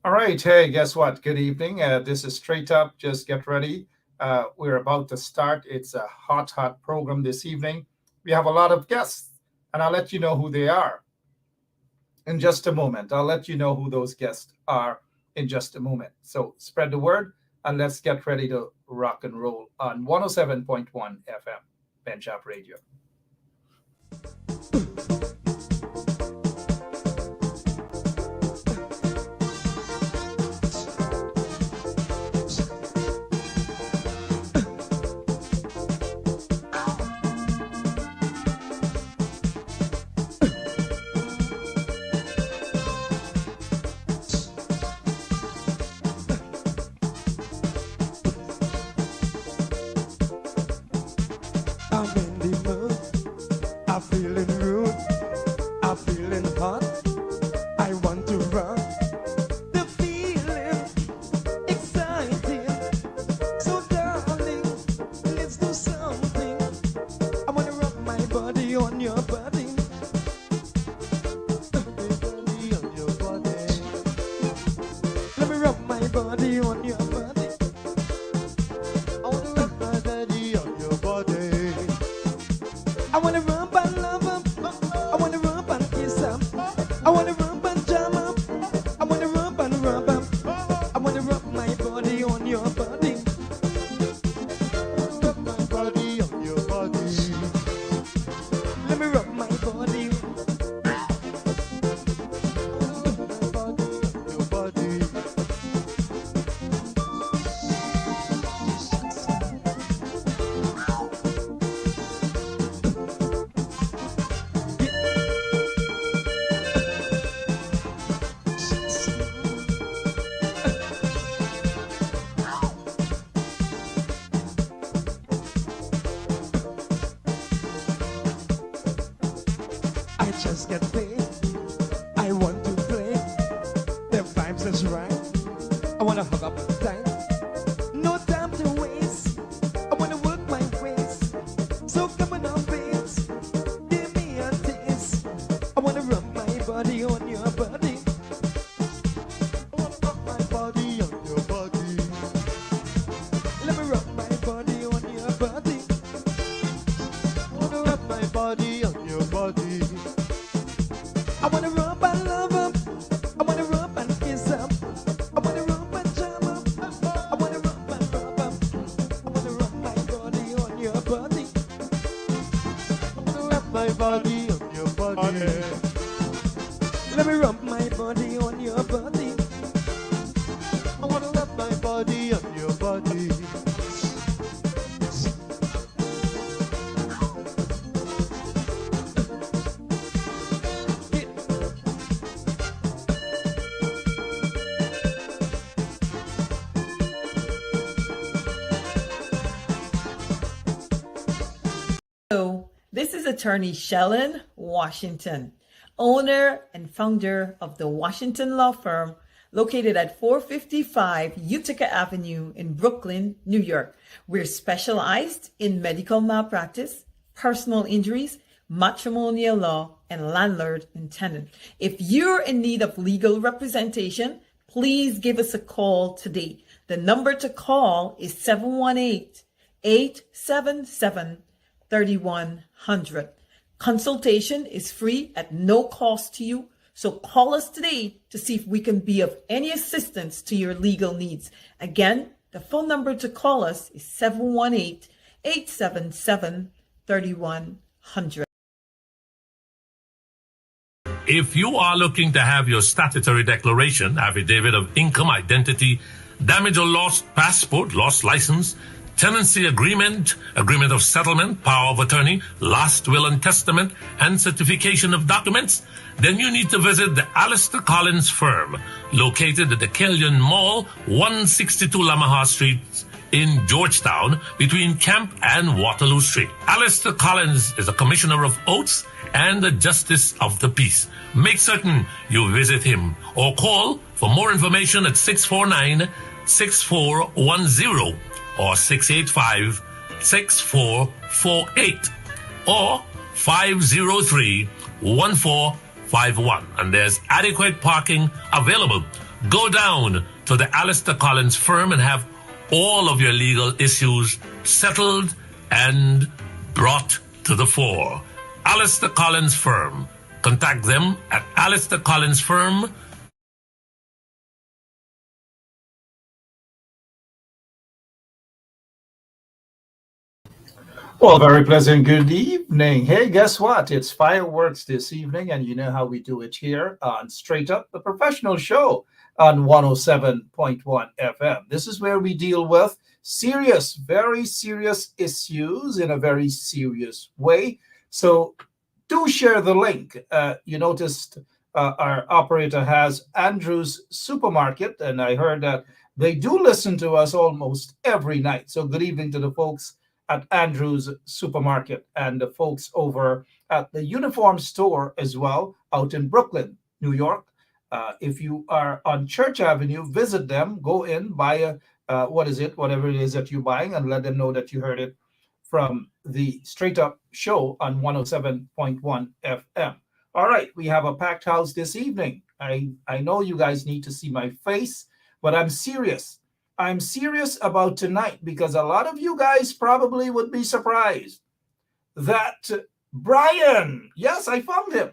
All right. Hey, guess what? Good evening. This is Straight Up. Just get ready. We're about to start. It's a hot program this evening. We have a lot of guests, and I'll let you know who they are in just a moment. I'll let you know who those guests are in just a moment. So spread the word, and let's get ready to rock and roll on 107.1 FM, Benchop Radio. I'm in the mood. I'm feeling rude. I'm feeling hot. I want to run. The feeling exciting. So darling, let's do something. I wanna rub my body on your body. Body on your body. Let me rub my body on your body. I wanna rub my body on your body. I wanna rub and love up. I wanna rub and kiss up. I wanna rub and jam up. I wanna rub and rub up. I wanna rub my body on your body. Rub my body on your body. Let me rub my body. Rub my body on your body. I just get paid. I want to play. The vibes is right. I wanna hug up tight. No time to waste. I wanna work my ways. So come on, babes. Give me a taste. I wanna rub my body on your body. I wanna rub my body on your body. Let me rub my body on your body. I wanna rub my body on your body. I wanna rub and love up. I wanna rub and kiss up. I wanna rub and jam up. I wanna rub and rub up. I wanna rub my body on your body. I wanna rub my body on your body. Let me rub my body on your body. I wanna rub my body on your body. Hello, this is attorney Shellen Washington, owner and founder of the Washington Law Firm located at 455 Utica Avenue in Brooklyn, New York. We're specialized in medical malpractice, personal injuries, matrimonial law, and landlord and tenant. If you're in need of legal representation, please give us a call today. The number to call is 718-877-3100. Consultation is free at no cost to you. So call us today to see if we can be of any assistance to your legal needs. Again, the phone number to call us is 718-877-3100. If you are looking to have your statutory declaration, affidavit of income, identity, damage or lost passport, lost license, tenancy agreement, agreement of settlement, power of attorney, last will and testament, and certification of documents, then you need to visit the Alistair Collins firm, located at the Killian Mall, 162 Lamaha Street in Georgetown, between Camp and Waterloo Street. Alistair Collins is a commissioner of oaths and a justice of the peace. Make certain you visit him or call for more information at 649-6410 or 685-6448 or 503-1451. And there's adequate parking available. Go down to the Alistair Collins firm and have all of your legal issues settled and brought to the fore. Alistair Collins firm. Contact them at Alistair Collins firm. Well, very pleasant good evening. Hey, guess what? It's fireworks this evening, and you know how we do it here on Straight Up, the professional show on 107.1 FM. This is where we deal with serious, very serious issues in a very serious way. So do share the link. You noticed our operator has Andrew's Supermarket, and I heard that they do listen to us almost every night. So good evening to the folks at Andrew's Supermarket and the folks over at the Uniform Store as well out in Brooklyn, New York. If you are on Church Avenue, visit them, go in, buy whatever it is that you're buying, and let them know that you heard it from the Straight Up show on 107.1 FM. All right, we have a packed house this evening. I know you guys need to see my face, but I'm serious. I'm serious about tonight because a lot of you guys probably would be surprised that Brian, yes, I found him.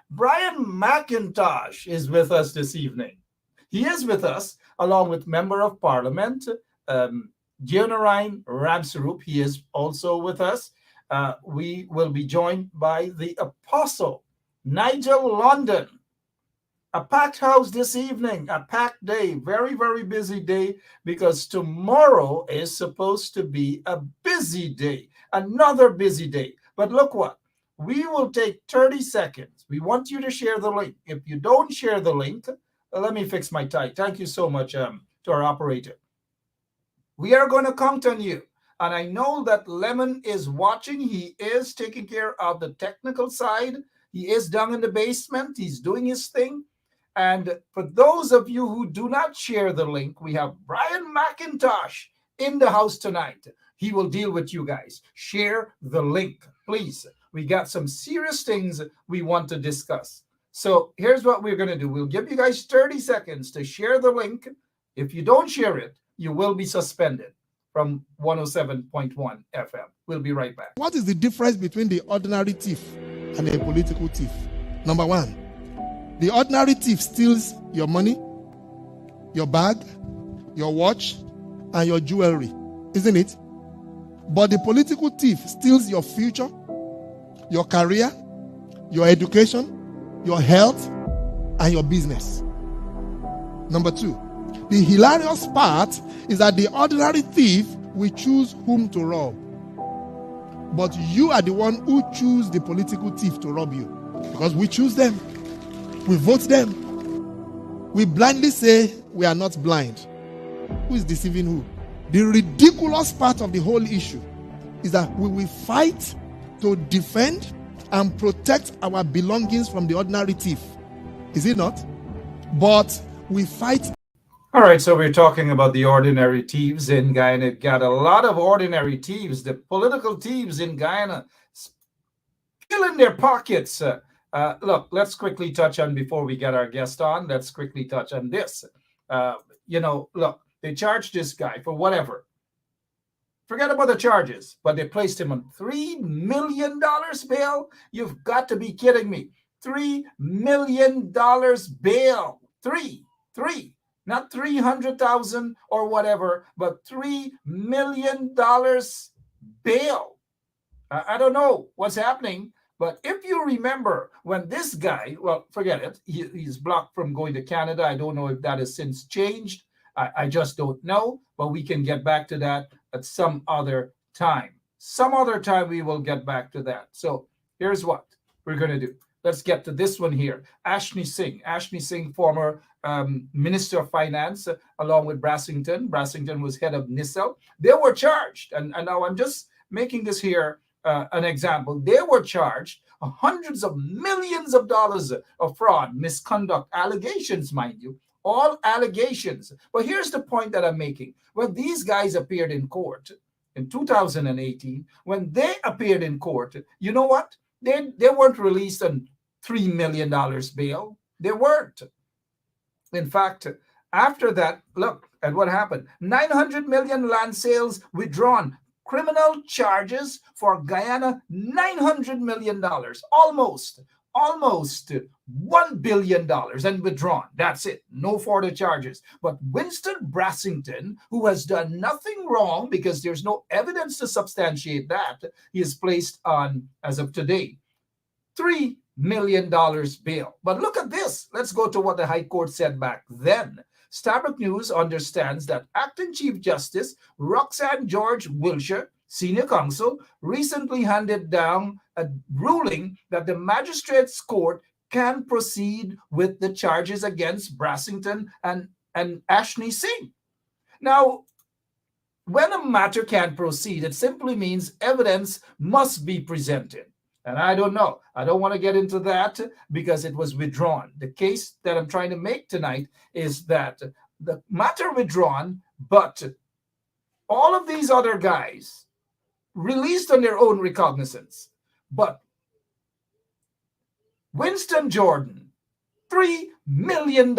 Brian McIntosh is with us this evening. He is with us along with Member of Parliament, Gionarine Ramsarup. He is also with us. We will be joined by the Apostle, Nigel London. A packed house this evening, a packed day, very, very busy day, because tomorrow is supposed to be a busy day, another busy day. But look what, we will take 30 seconds. We want you to share the link. If you don't share the link, let me fix my tie. Thank you so much to our operator. We are going to count on you. And I know that Lemon is watching. He is taking care of the technical side. He is down in the basement. He's doing his thing. And for those of you who do not share the link, we have Brian McIntosh in the house tonight. He will deal with you guys. Share the link, please. We got some serious things we want to discuss. So here's what we're going to do. We'll give you guys 30 seconds to share the link. If you don't share it, you will be suspended from 107.1 FM. We'll be right back. What is the difference between the ordinary thief and a political thief? Number one, the ordinary thief steals your money, your bag, your watch, and your jewelry, isn't it? But the political thief steals your future, your career, your education, your health, and your business. Number two, the hilarious part is that the ordinary thief will choose whom to rob. But you are the one who choose the political thief to rob you. Because we choose them. We vote them. We blindly say we are not blind. Who is deceiving who? The ridiculous part of the whole issue is that we will fight to defend and protect our belongings from the ordinary thief. Is it not? But we fight. All right, so we're talking about the ordinary thieves in Guyana. It got a lot of ordinary thieves, the political thieves in Guyana, filling their pockets. Look, let's quickly touch on, before we get our guest on, let's quickly touch on this. Look, they charged this guy for whatever. Forget about the charges, but they placed him on $3 million bail. You've got to be kidding me. $3 million bail. Three. Not 300,000 or whatever, but $3 million bail. I don't know what's happening, but if you remember when this guy, well, forget it, he's blocked from going to Canada. I don't know if that has since changed. I just don't know, but we can get back to that at some other time. Some other time we will get back to that. So here's what we're going to do. Let's get to this one here. Ashni Singh, former Minister of Finance, along with Brassington. Brassington was head of NISL. They were charged, and now I'm just making this here an example. They were charged hundreds of millions of dollars of fraud, misconduct, allegations, mind you, all allegations. But here's the point that I'm making. When these guys appeared in court in 2018, when they appeared in court, you know what? They weren't released on $3 million bail. They weren't. In fact, After that, look at what happened. 900 million land sales withdrawn. Criminal charges for Guyana, $900 million. Almost $1 billion and withdrawn. That's it. No further charges. But Winston Brassington, who has done nothing wrong because there's no evidence to substantiate that, he is placed on, as of today, $3 million bail. But look at this. Let's go to what the High Court said back then. Starbuck News understands that Acting Chief Justice Roxanne George Wilshire, senior counsel, recently handed down a ruling that the magistrate's court can proceed with the charges against Brassington and Ashney Singh. Now, when a matter can proceed, it simply means evidence must be presented. And I don't know. I don't want to get into that because it was withdrawn. The case that I'm trying to make tonight is that the matter withdrawn, but all of these other guys released on their own recognizance. But Winston Jordan, $3 million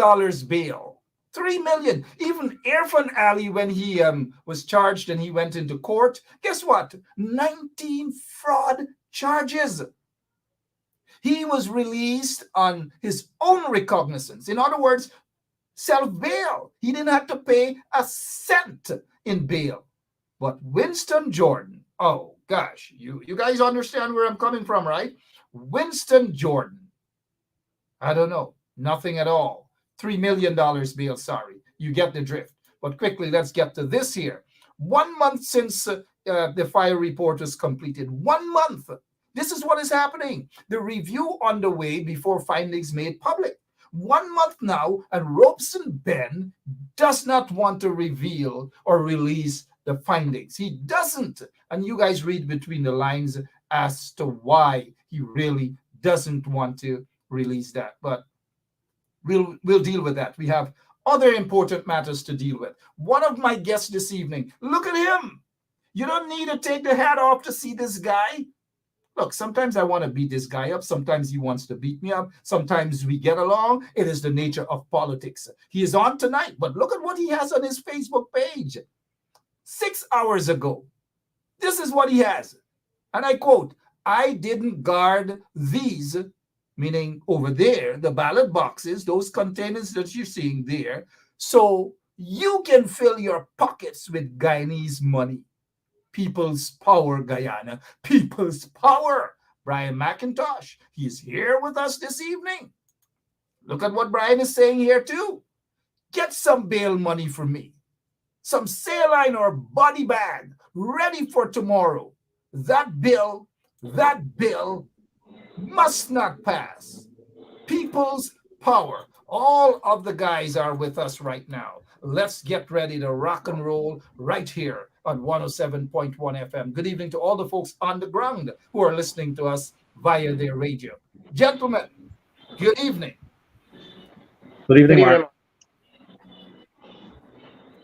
bail. $3 million. Even Irfaan Ali, when he was charged and he went into court, guess what? 19 fraud charges. He was released on his own recognizance. In other words, self-bail. He didn't have to pay a cent in bail. But Winston Jordan, oh gosh, you guys understand where I'm coming from, right? Winston Jordan, I don't know, nothing at all. $3 million bail, sorry. You get the drift. But quickly, let's get to this here. 1 month since the fire report was completed. 1 month. This is what is happening. The review underway before findings made public. 1 month now, and Robeson Ben does not want to reveal or release the findings. He doesn't. And you guys read between the lines as to why he really doesn't want to release that. But we'll deal with that. We have other important matters to deal with. One of my guests this evening, look at him. You don't need to take the hat off to see this guy. Look, sometimes I want to beat this guy up. Sometimes he wants to beat me up. Sometimes we get along. It is the nature of politics. He is on tonight, but look at what he has on his Facebook page. 6 hours ago, this is what he has. And I quote, "I didn't guard these," meaning over there, the ballot boxes, those containers that you're seeing there, "so you can fill your pockets with Guyanese money." People's power, Guyana. People's power. Brian McIntosh. He's here with us this evening. Look at what Brian is saying here too. Get some bail money for me. Some saline or body bag ready for tomorrow. That bill must not pass. People's power. All of the guys are with us right now. Let's get ready to rock and roll right here on 107.1 FM. Good evening to all the folks on the ground who are listening to us via their radio. Gentlemen, good evening. Good evening, Mark.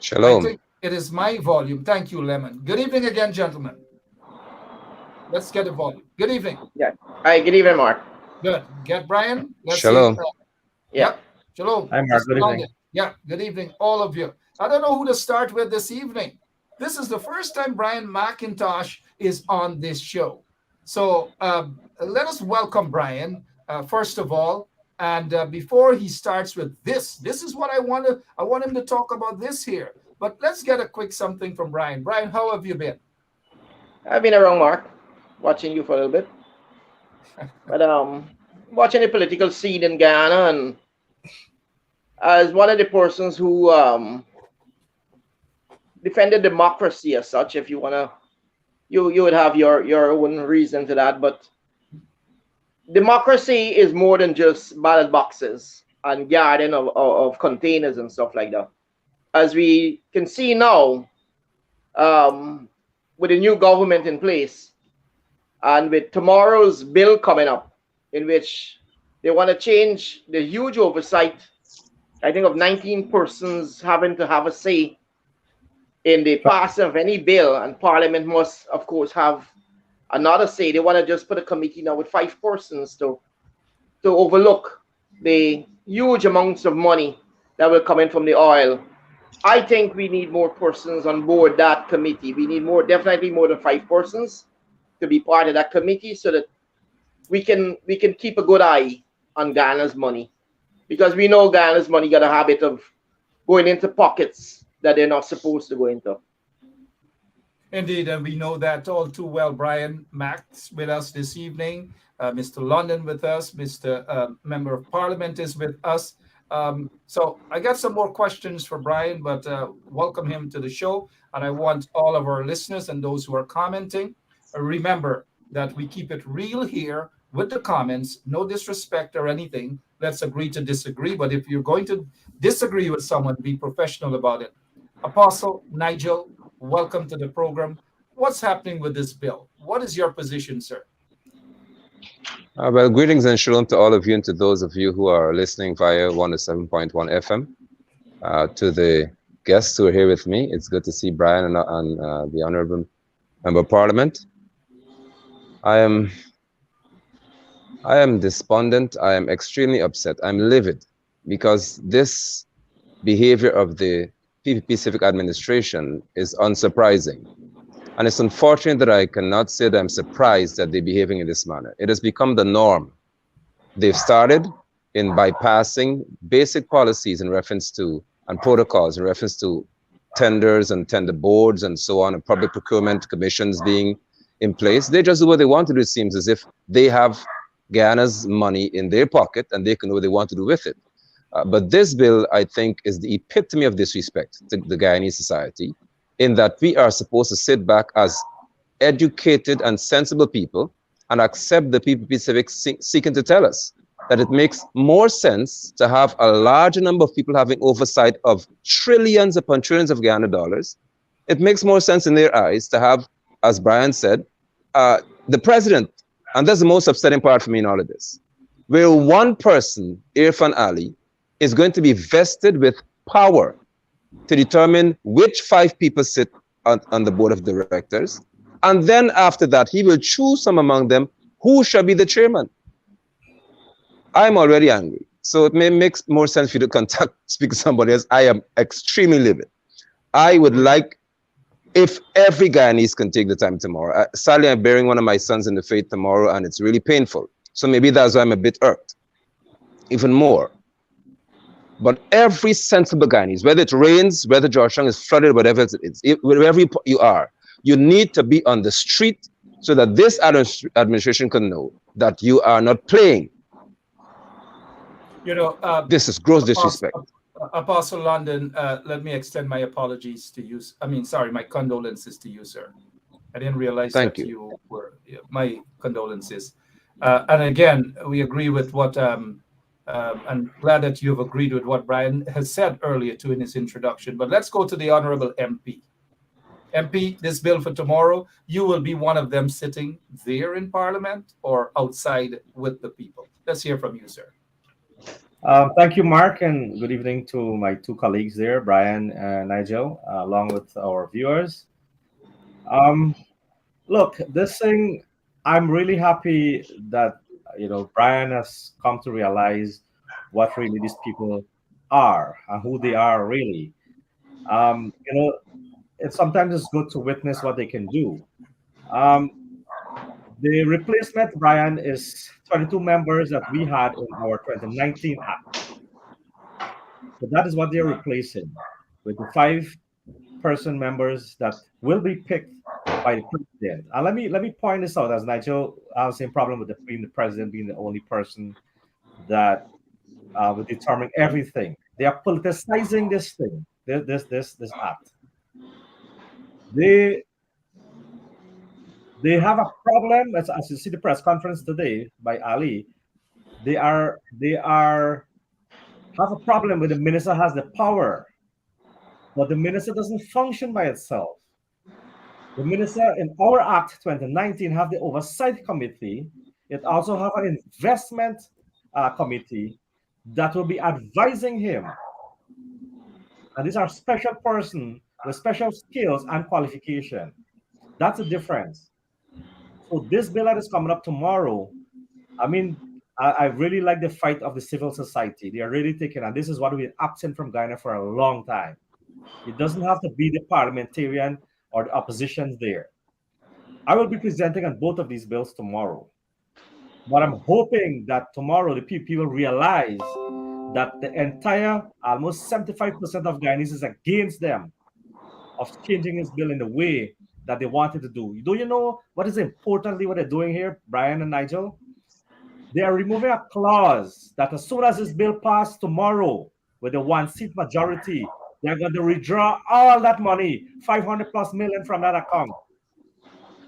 Shalom. I think it is my volume. Thank you, Lemon. Good evening again, gentlemen. Let's get the volume. Good evening. Yeah. Hi, good evening, Mark. Good. Get Brian. Let's Shalom. Yeah. Shalom. Hi, Mark. Good evening. Yeah. Good evening, all of you. I don't know who to start with this evening. This is the first time Brian McIntosh is on this show. So let us welcome Brian, first of all. And before he starts with this is what I want him to talk about this here. But let's get a quick something from Brian. Brian, how have you been? I've been around, Mark, watching you for a little bit. But watching the political scene in Guyana, and as one of the persons who defended democracy as such, if you want to, you would have your own reason to that. But democracy is more than just ballot boxes and guarding of containers and stuff like that. As we can see now, with the new government in place, and with tomorrow's bill coming up, in which they want to change the huge oversight, I think, of 19 persons having to have a say in the passing of any bill, and Parliament must, of course, have another say. They want to just put a committee now with 5 persons to overlook the huge amounts of money that will come in from the oil. I think we need more persons on board that committee. We need definitely more than 5 persons to be part of that committee, so that we can keep a good eye on Ghana's money, because we know Ghana's money got a habit of going into pockets that they're not supposed to go into. Indeed, and we know that all too well. Brian Max with us this evening, Mr. London with us, Mr. Member of Parliament is with us. So I got some more questions for Brian, but welcome him to the show. And I want all of our listeners and those who are commenting, remember that we keep it real here with the comments, no disrespect or anything. Let's agree to disagree. But if you're going to disagree with someone, be professional about it. Apostle Nigel, welcome to the program. What's happening with this bill? What is your position, sir? Well, greetings and shalom to all of you and to those of you who are listening via 107.1 FM. To the guests who are here with me, it's good to see Brian and the Honorable Member of Parliament. I am despondent. I am extremely upset. I'm livid because this behavior of the PPP Civic Administration is unsurprising. And it's unfortunate that I cannot say that I'm surprised that they're behaving in this manner. It has become the norm. They've started in bypassing basic policies in reference to, and protocols in reference to tenders and tender boards and so on, and public procurement commissions being in place. They just do what they want to do, it seems as if they have Guyana's money in their pocket and they can do what they want to do with it. But this bill, I think, is the epitome of disrespect to the Guyanese society, in that we are supposed to sit back as educated and sensible people and accept the PPP Civic seeking to tell us that it makes more sense to have a larger number of people having oversight of trillions upon trillions of Guyana dollars. It makes more sense in their eyes to have, as Brian said, the president, and that's the most upsetting part for me in all of this, where one person, Irfaan Ali, is going to be vested with power to determine which 5 people sit on the board of directors. And then after that, he will choose some among them who shall be the chairman. I'm already angry. So it may make more sense for you to speak to somebody else. I am extremely livid. I would like, if every Guyanese can take the time tomorrow. Sadly, I'm burying one of my sons in the faith tomorrow, and it's really painful. So maybe that's why I'm a bit irked, even more. But every sensible Guyanese, whether it rains, whether Georgetown is flooded, whatever it is, wherever you are, you need to be on the street so that this administration can know that you are not playing. You know, this is gross disrespect. Apostle London, let me extend my apologies to you. My condolences to you, sir. I didn't realize that you were, my condolences. And again, we agree with what, I'm glad that you've agreed with what Brian has said earlier too in his introduction. But let's go to the Honorable MP. MP, this bill for tomorrow, you will be one of them sitting there in Parliament or outside with the people. Let's hear from you, sir. Thank you, Mark, and good evening to my 2 colleagues there, Brian and Nigel, along with our viewers. Look, this thing, I'm really happy that Brian has come to realize what really these people are and who they are really. Sometimes it's good to witness what they can do. The replacement, Brian, is 22 members that we had in our 2019 Act. So that is what they're replacing with the 5-person members that will be picked by the president. And let me point this out, as Nigel has the same problem with the president being the only person that will determine everything. They are politicizing this thing, this act. They have a problem, as you see the press conference today by Ali. They have a problem with the minister has the power, but the minister doesn't function by itself. The minister in our Act 2019 have the oversight committee. It also have an investment committee that will be advising him. And these are special person with special skills and qualification. That's the difference. So this bill that is coming up tomorrow, I I really like the fight of the civil society. They are really taking, and this is what we've been absent from Ghana for a long time. It doesn't have to be the parliamentarian or the opposition there. I will be presenting on both of these bills tomorrow. But I'm hoping that tomorrow the people realize that the entire, almost 75% of Guyanese is against them of changing this bill in the way that they wanted to do. Do you know what is importantly what they're doing here, Brian and Nigel? They are removing a clause that as soon as this bill passed tomorrow with a one-seat majority, they're going to withdraw all that money, 500 plus million from that account.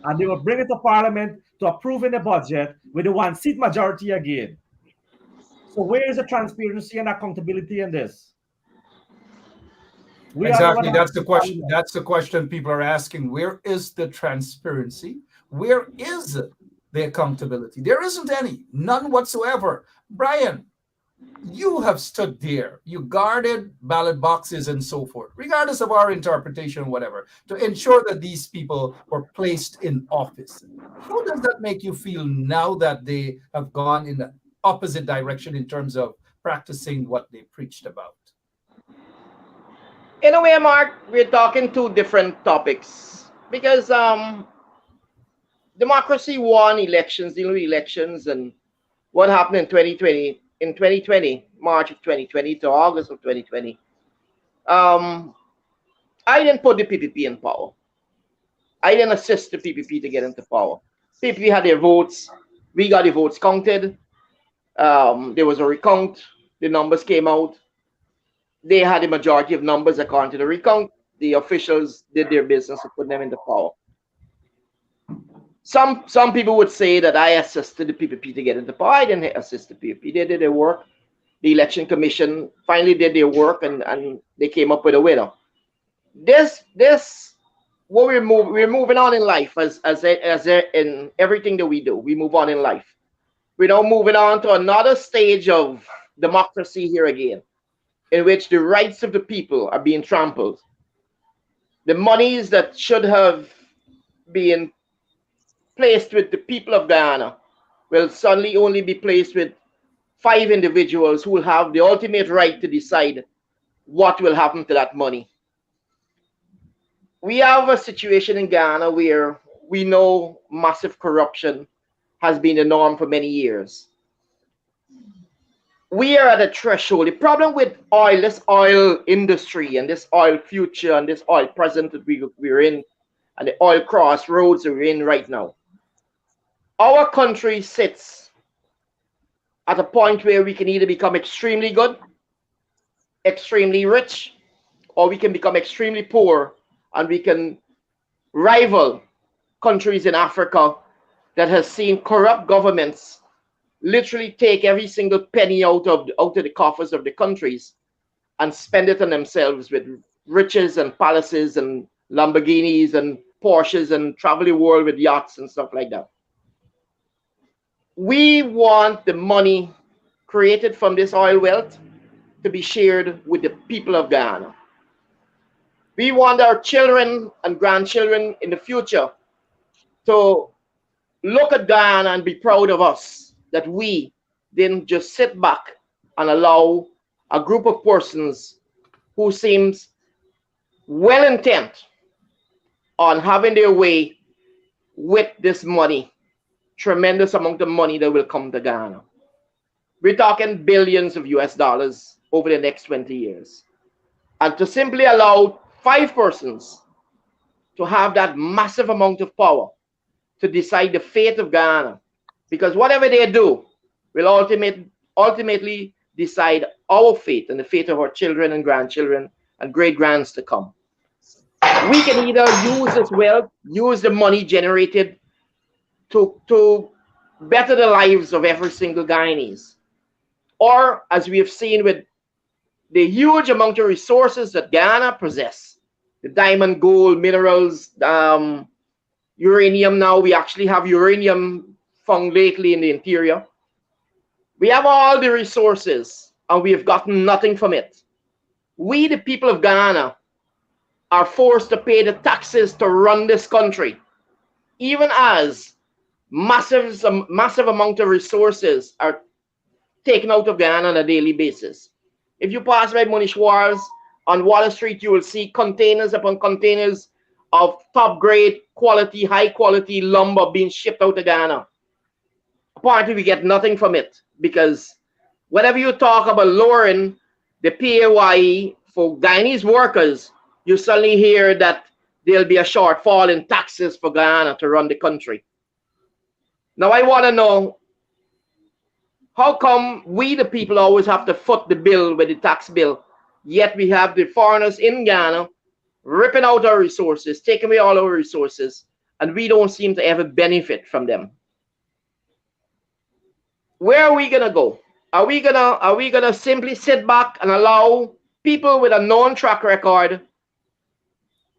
And they will bring it to Parliament to approve in the budget with a one-seat majority again. So where is the transparency and accountability in this? Exactly. That's the question. That's the question people are asking. Where is the transparency? Where is the accountability? There isn't any, none whatsoever. Brian, you have stood there. You guarded ballot boxes and so forth, regardless of our interpretation, whatever, to ensure that these people were placed in office. How does that make you feel now that they have gone in the opposite direction in terms of practicing what they preached about? In a way, Mark, we're talking two different topics because democracy won elections, dealing with elections, and what happened in 2020. In 2020, March of 2020 to August of 2020, I didn't put the PPP in power. I didn't assist the PPP to get into power. PPP had their votes. We got the votes counted. There was a recount. The numbers came out. They had the majority of numbers according to the recount. The officials did their business to put them into power. Some people would say that I assisted the PPP to get into power. I didn't assist the PPP. They did their work. The election commission finally did their work, and they came up with a winner. What we're moving on in life as in everything that we do. We move on in life. We're now moving on to another stage of democracy here again, in which the rights of the people are being trampled. The monies that should have been placed with the people of Guyana will suddenly only be placed with 5 individuals who will have the ultimate right to decide what will happen to that money. We have a situation in Guyana where we know massive corruption has been the norm for many years. We are at a threshold. The problem with oil, this oil industry and this oil future and this oil present that we're in, and the oil crossroads that we're in right now, our country sits at a point where we can either become extremely good, extremely rich, or we can become extremely poor, and we can rival countries in Africa that has seen corrupt governments literally take every single penny out of the coffers of the countries and spend it on themselves with riches and palaces and Lamborghinis and Porsches and travel the world with yachts and stuff like that. We want the money created from this oil wealth to be shared with the people of Guyana. We want our children and grandchildren in the future to look at Guyana and be proud of us, that we didn't just sit back and allow a group of persons who seems well intent on having their way with this money, tremendous amount of money that will come to Guyana. We're talking billions of US dollars over the next 20 years. And to simply allow 5 persons to have that massive amount of power to decide the fate of Guyana, because whatever they do will ultimately decide our fate and the fate of our children and grandchildren and great-grands to come. We can either use this wealth, use the money generated to better the lives of every single Guyanese, or as we have seen with the huge amount of resources that Guyana possess, the diamond, gold, minerals, uranium. Now we actually have uranium found lately in the interior. We have all the resources and we have gotten nothing from it. We, the people of Guyana, are forced to pay the taxes to run this country, even as massive amount of resources are taken out of Guyana on a daily basis. If you pass by Monish Wharves on Water Street, you will see containers upon containers of top grade quality, high quality lumber being shipped out to Guyana. Apparently, we get nothing from it because whenever you talk about lowering the PAYE for Guyanese workers, you suddenly hear that there'll be a shortfall in taxes for Guyana to run the country. Now, I want to know, how come we, the people, always have to foot the bill with the tax bill, yet we have the foreigners in Guyana ripping out our resources, taking away all our resources, and we don't seem to ever benefit from them? Where are we gonna go? Are we gonna simply sit back and allow people with a known track record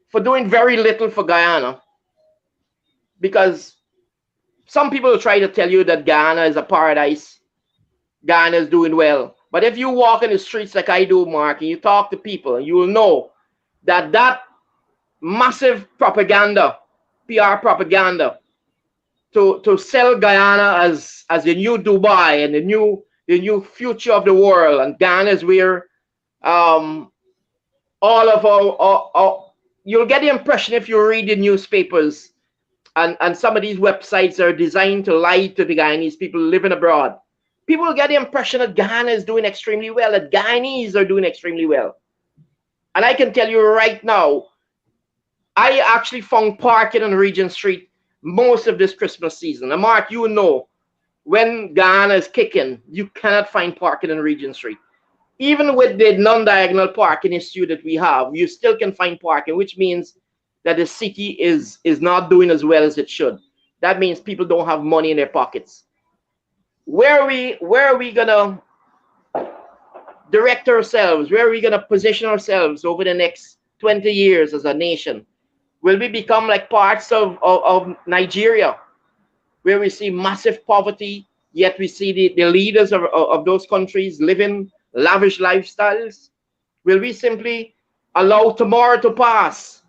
for doing very little for Guyana? Because some people will try to tell you that Guyana is a paradise, Guyana is doing well. But if you walk in the streets like I do, Mark, and you talk to people, you will know that that massive propaganda, PR propaganda, to sell Guyana as the new Dubai and the new future of the world, and Guyana is where all of our you'll get the impression if you read the newspapers and some of these websites are designed to lie to the Guyanese people living abroad. People will get the impression that Guyana is doing extremely well, that Guyanese are doing extremely well. And I can tell you right now, I actually found parking on Regent Street most of this Christmas season. And Mark, you know, when Guyana is kicking, you cannot find parking on Regent Street. Even with the non-diagonal parking issue that we have, you still can find parking, which means that the city is not doing as well as it should. That means people don't have money in their pockets. Where are we gonna direct ourselves? Where are we gonna position ourselves over the next 20 years as a nation? Will we become like parts of Nigeria, where we see massive poverty, yet we see the leaders of those countries living lavish lifestyles? Will we simply allow tomorrow to pass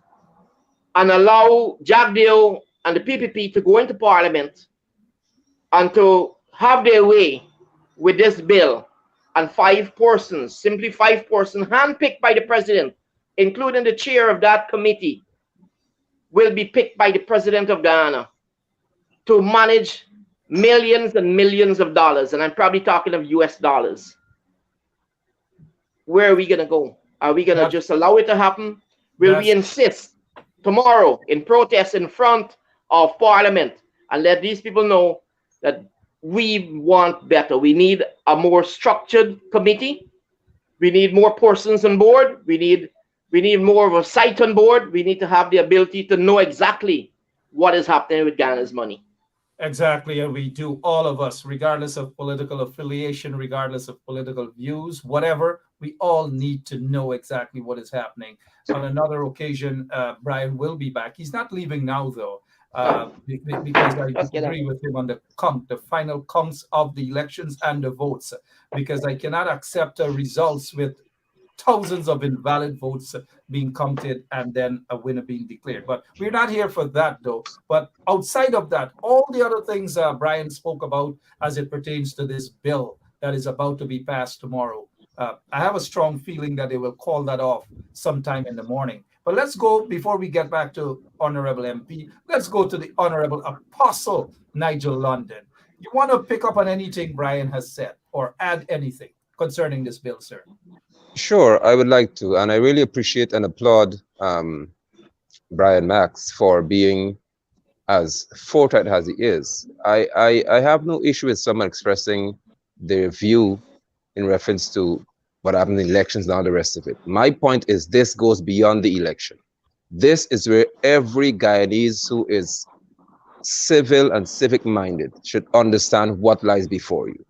and allow Jagdeo and the PPP to go into Parliament and to have their way with this bill, and 5 persons, simply 5 persons, handpicked by the president, including the chair of that committee, will be picked by the president of Guyana to manage millions and millions of dollars, and I'm probably talking of US dollars? Where are we gonna go? Are we gonna just allow it to happen? Will we insist tomorrow in protest in front of Parliament and let these people know that we want better? We need a more structured committee. We need more persons on board. We need more of a sight on board. We need to have the ability to know exactly what is happening with Guyana's money. Exactly, and we do, all of us, regardless of political affiliation, regardless of political views, whatever, we all need to know exactly what is happening. On another occasion, Brian will be back. He's not leaving now, though, because I agree with him on the final counts of the elections and the votes, because I cannot accept results with thousands of invalid votes being counted and then a winner being declared. But we're not here for that, though. But outside of that, all the other things Brian spoke about as it pertains to this bill that is about to be passed tomorrow, I have a strong feeling that they will call that off sometime in the morning. But let's go, before we get back to Honorable MP, let's go to the Honorable Apostle Nigel London. You want to pick up on anything Brian has said or add anything concerning this bill, sir? Sure, I would like to, and I really appreciate and applaud Brian Max for being as forthright as he is. I have no issue with someone expressing their view in reference to what happened in elections and all the rest of it. My point is, this goes beyond the election. This is where every Guyanese who is civil and civic minded should understand what lies before you.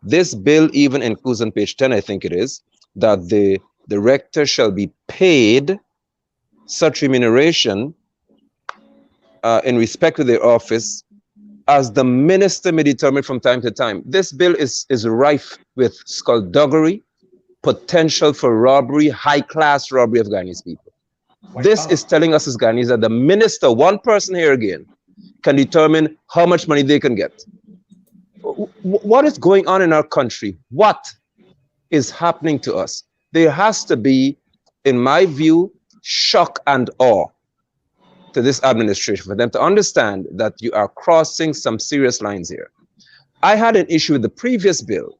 This bill even includes on page 10, I think it is, that the director shall be paid such remuneration in respect to their office as the minister may determine from time to time. This bill is rife with skullduggery, potential for robbery, high-class robbery of Guyanese people. This is telling us as Guyanese that the minister, one person here again, can determine how much money they can get. What is going on in our country? What is happening to us? There has to be, in my view, shock and awe to this administration for them to understand that you are crossing some serious lines here. I had an issue with the previous bill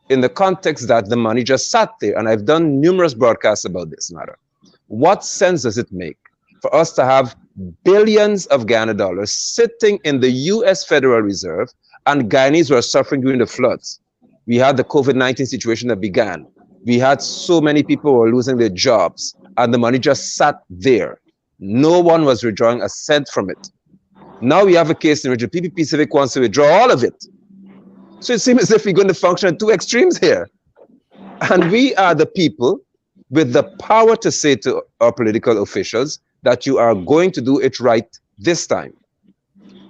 in the context that the money just sat there, and I've done numerous broadcasts about this matter. What sense does it make for us to have billions of Ghana dollars sitting in the US Federal Reserve, and Guyanese were suffering during the floods? We had the COVID-19 situation that began. We had so many people who were losing their jobs, and the money just sat there. No one was withdrawing a cent from it. Now we have a case in which the PPP Civic wants to withdraw all of it. So it seems as if we're going to function at two extremes here. And we are the people with the power to say to our political officials that you are going to do it right this time.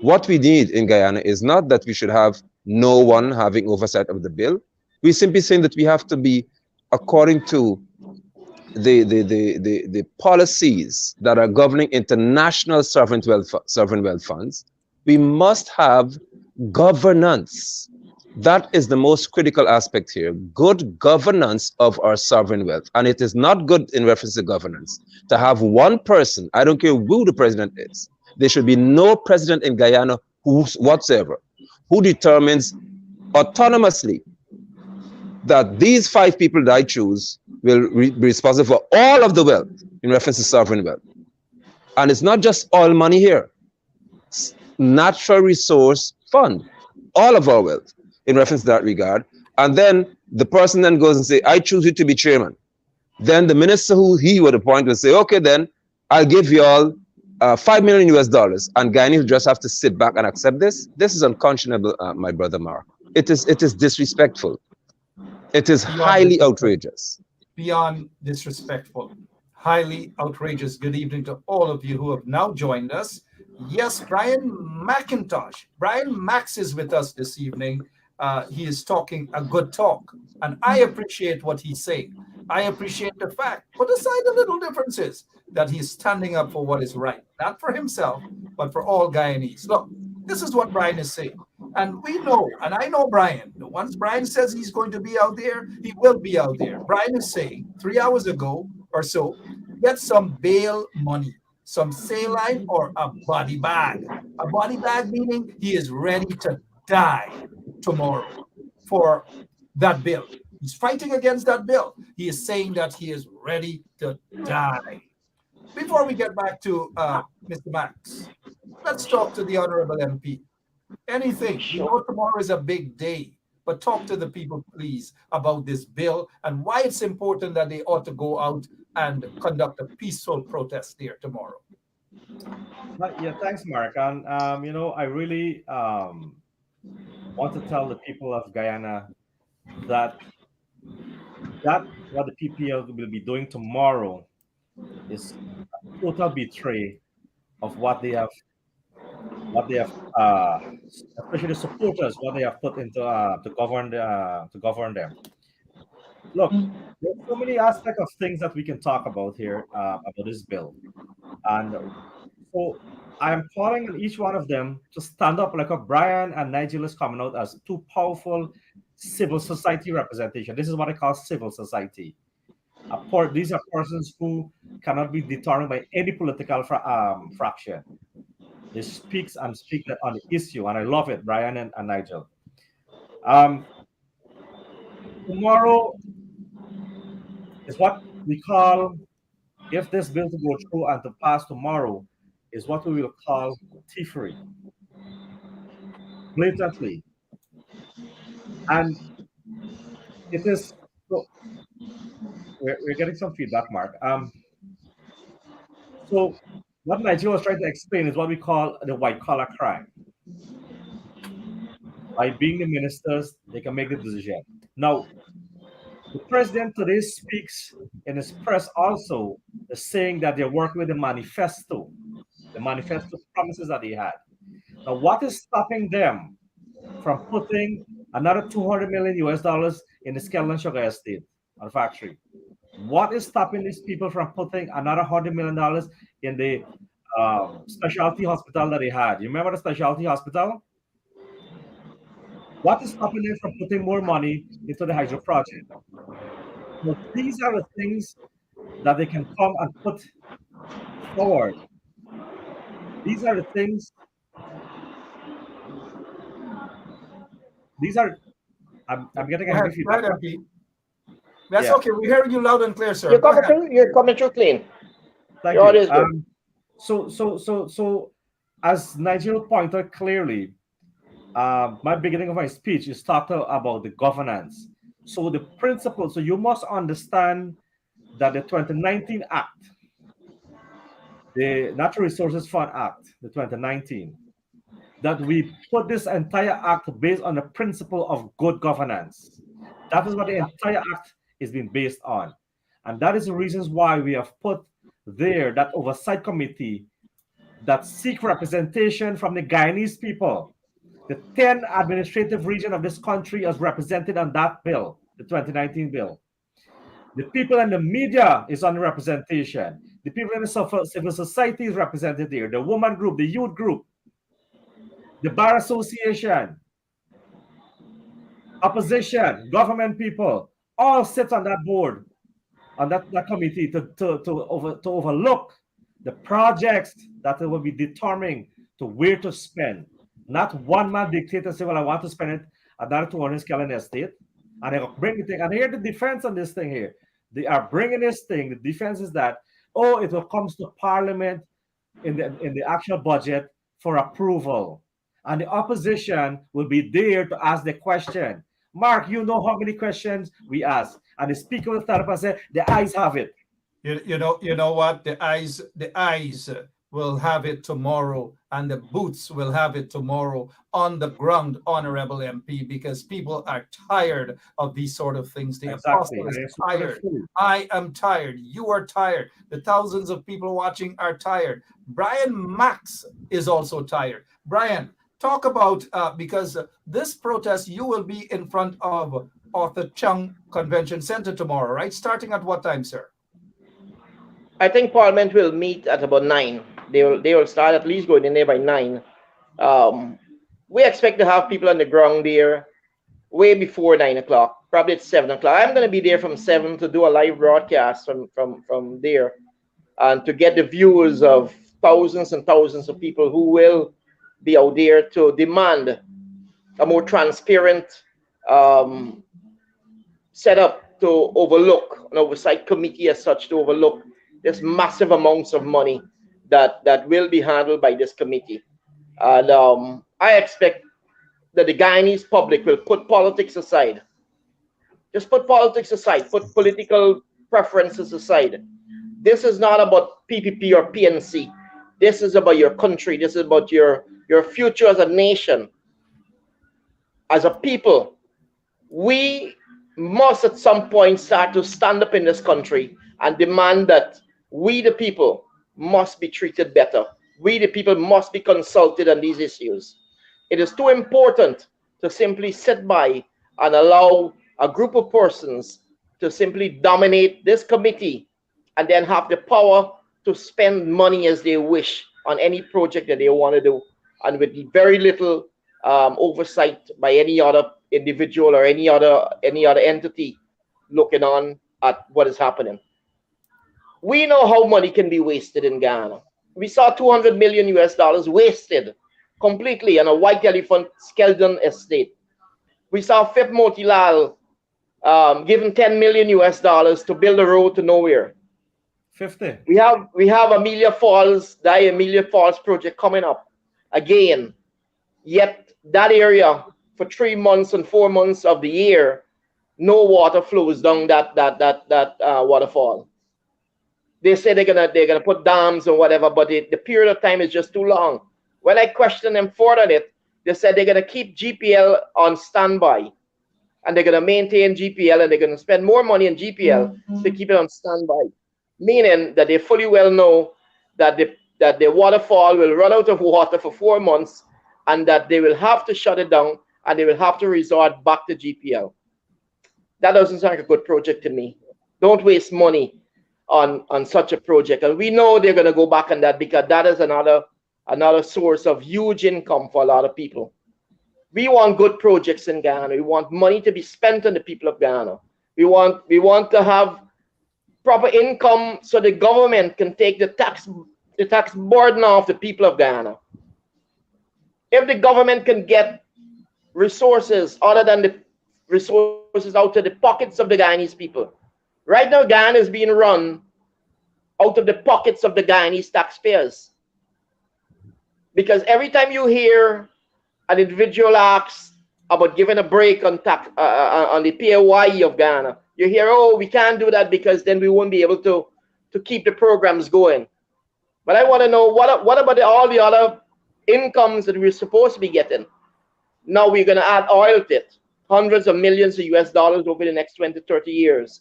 What we need in Guyana is not that we should have no one having oversight of the bill. We're simply saying that we have to be according to the policies that are governing international sovereign wealth funds. We must have governance. That is the most critical aspect here. Good governance of our sovereign wealth. And it is not good in reference to governance to have one person, I don't care who the president is, there should be no president in Guyana whatsoever who determines autonomously that these 5 people that I choose will be responsible for all of the wealth in reference to sovereign wealth. And it's not just oil money here. It's natural resource fund, all of our wealth in reference to that regard. And then the person then goes and say, I choose you to be chairman. Then the minister who he would appoint will say, okay, then I'll give you all $5 million US, and Guyanese just have to sit back and accept this. This is unconscionable, my brother Mark. It is disrespectful. It is highly outrageous. Beyond disrespectful, highly outrageous. Good evening to all of you who have now joined us. Yes, Brian McIntosh. Brian Max is with us this evening. He is talking a good talk, and I appreciate what he's saying. I appreciate the fact, put aside the little differences, that he's standing up for what is right, not for himself, but for all Guyanese. Look, this is what Brian is saying. And we know, and I know Brian, once Brian says he's going to be out there, he will be out there. Brian is saying 3 hours ago or so, get some bail money, some saline or a body bag. A body bag meaning he is ready to die tomorrow for that bill. He's fighting against that bill. He is saying that he is ready to die. Before we get back to Mr. Max, let's talk to the Honorable MP. Anything. You know tomorrow is a big day, but talk to the people, please, about this bill and why it's important that they ought to go out and conduct a peaceful protest there tomorrow. Yeah, thanks, Mark. And I really want to tell the people of Guyana that what the PPL will be doing tomorrow is a total betray of what they have, especially the supporters, what they have put into to govern them. Look, there's so many aspects of things that we can talk about here about this bill, and so I am calling on each one of them to stand up like a Brian and Nigel is coming out as two powerful civil society representation. This is what I call civil society. These are persons who cannot be determined by any political fraction. They speak on the issue, and I love it, Brian and Nigel. Tomorrow is what we call, if this bill to go through and to pass tomorrow, is what we will call thievery, blatantly. And it is, so we're getting some feedback, Mark. So what Nigeria was trying to explain is what we call the white-collar crime. By being the ministers, they can make the decision. Now, the president today speaks in his press also, is saying that they're working with the manifesto promises that he had. Now, what is stopping them from putting another $200 million US in the Skelton Sugar Estate factory? What is stopping these people from putting another $100 million in the specialty hospital that they had? You remember the specialty hospital? What is stopping them from putting more money into the hydro project? So these are the things that they can come and put forward. These are the things. These are. I'm getting Go a ahead, heavy go feedback. ahead, MP. That's Yeah. okay. We're hearing you loud and clear, sir. You're Go coming ahead. through. You're coming through clean. Thank Your you. audio is good. So, as Nigel pointed clearly, my beginning of my speech is talking about the governance. So the principle. So you must understand that the 2019 Act, the Natural Resources Fund Act, the 2019, that we put this entire act based on the principle of good governance. That is what the entire act is being based on. And that is the reasons why we have put there that oversight committee that seek representation from the Guyanese people. The 10 administrative region of this country is represented on that bill, the 2019 bill. The people and the media is on representation. The people in the civil society is represented there. The woman group, the youth group, the bar association, opposition, government people, all sit on that board, on that committee to overlook the projects that will be determining to where to spend. Not one man dictate and say, well, I want to spend it at that 200 Scalen estate. And they bring the thing. And here the defense on this thing here. They are bringing this thing. The defense is that, oh, it will come to Parliament in the actual budget for approval. And the opposition will be there to ask the question. Mark, you know how many questions we ask. And the speaker will stand up and say, the ayes have it. You know what? The eyes will have it tomorrow, and the boots will have it tomorrow on the ground, honorable MP, because people are tired of these sort of things. The Exactly. apostle is tired. I am tired. You are tired. The thousands of people watching are tired. Brian Max is also tired. Brian, talk about because this protest, you will be in front of Arthur Chung Convention Center tomorrow, right? Starting at what time, sir? I think Parliament will meet at about 9. They will start at least going in there by 9. We expect to have people on the ground there way before 9 o'clock. Probably at 7 o'clock. I'm going to be there from 7 to do a live broadcast from there, and to get the views of thousands and thousands of people who will be out there to demand a more transparent setup to overlook an oversight committee as such, to overlook this massive amounts of money that will be handled by this committee. And I expect that the Guyanese public will put politics aside. Just put politics aside, put political preferences aside. This is not about PPP or PNC. This is about your country. This is about your future as a nation, as a people. We must at some point start to stand up in this country and demand that we, the people, must be treated better. We, the people, must be consulted on these issues. It is too important to simply sit by and allow a group of persons to simply dominate this committee and then have the power to spend money as they wish on any project that they want to do, and with very little oversight by any other individual or any other entity looking on at what is happening. We know how money can be wasted in Ghana. We saw $200 million wasted completely on a white elephant Skeldon estate. We saw Fifth Motilal given $10 million to build a road to nowhere. 50. We have Amelia Falls, the Amelia Falls project coming up again. Yet that area for 3 months and 4 months of the year, no water flows down that waterfall. They say they're gonna put dams or whatever, but the period of time is just too long. When I questioned them further on it, they said they're gonna keep GPL on standby, and they're gonna maintain GPL, and they're gonna spend more money on GPL to keep it on standby, meaning that they fully well know that the waterfall will run out of water for 4 months, and that they will have to shut it down, and they will have to resort back to GPL. That doesn't sound like a good project to me. Don't waste money on such a project. And we know they're going to go back on that, because that is another source of huge income for a lot of people. We want good projects in Ghana. We want money to be spent on the people of Ghana. We want to have proper income so the government can take the tax burden off the people of Ghana. If the government can get resources other than the resources out of the pockets of the Guyanese people. Right now, Ghana is being run out of the pockets of the Guyanese taxpayers. Because every time you hear an individual asks about giving a break on tax on the PAYE of Ghana, you hear, oh, we can't do that because then we won't be able to keep the programs going. But I want to know, what about all the other incomes that we're supposed to be getting? Now we're going to add oil to it, hundreds of millions of US dollars over the next 20, 30 years.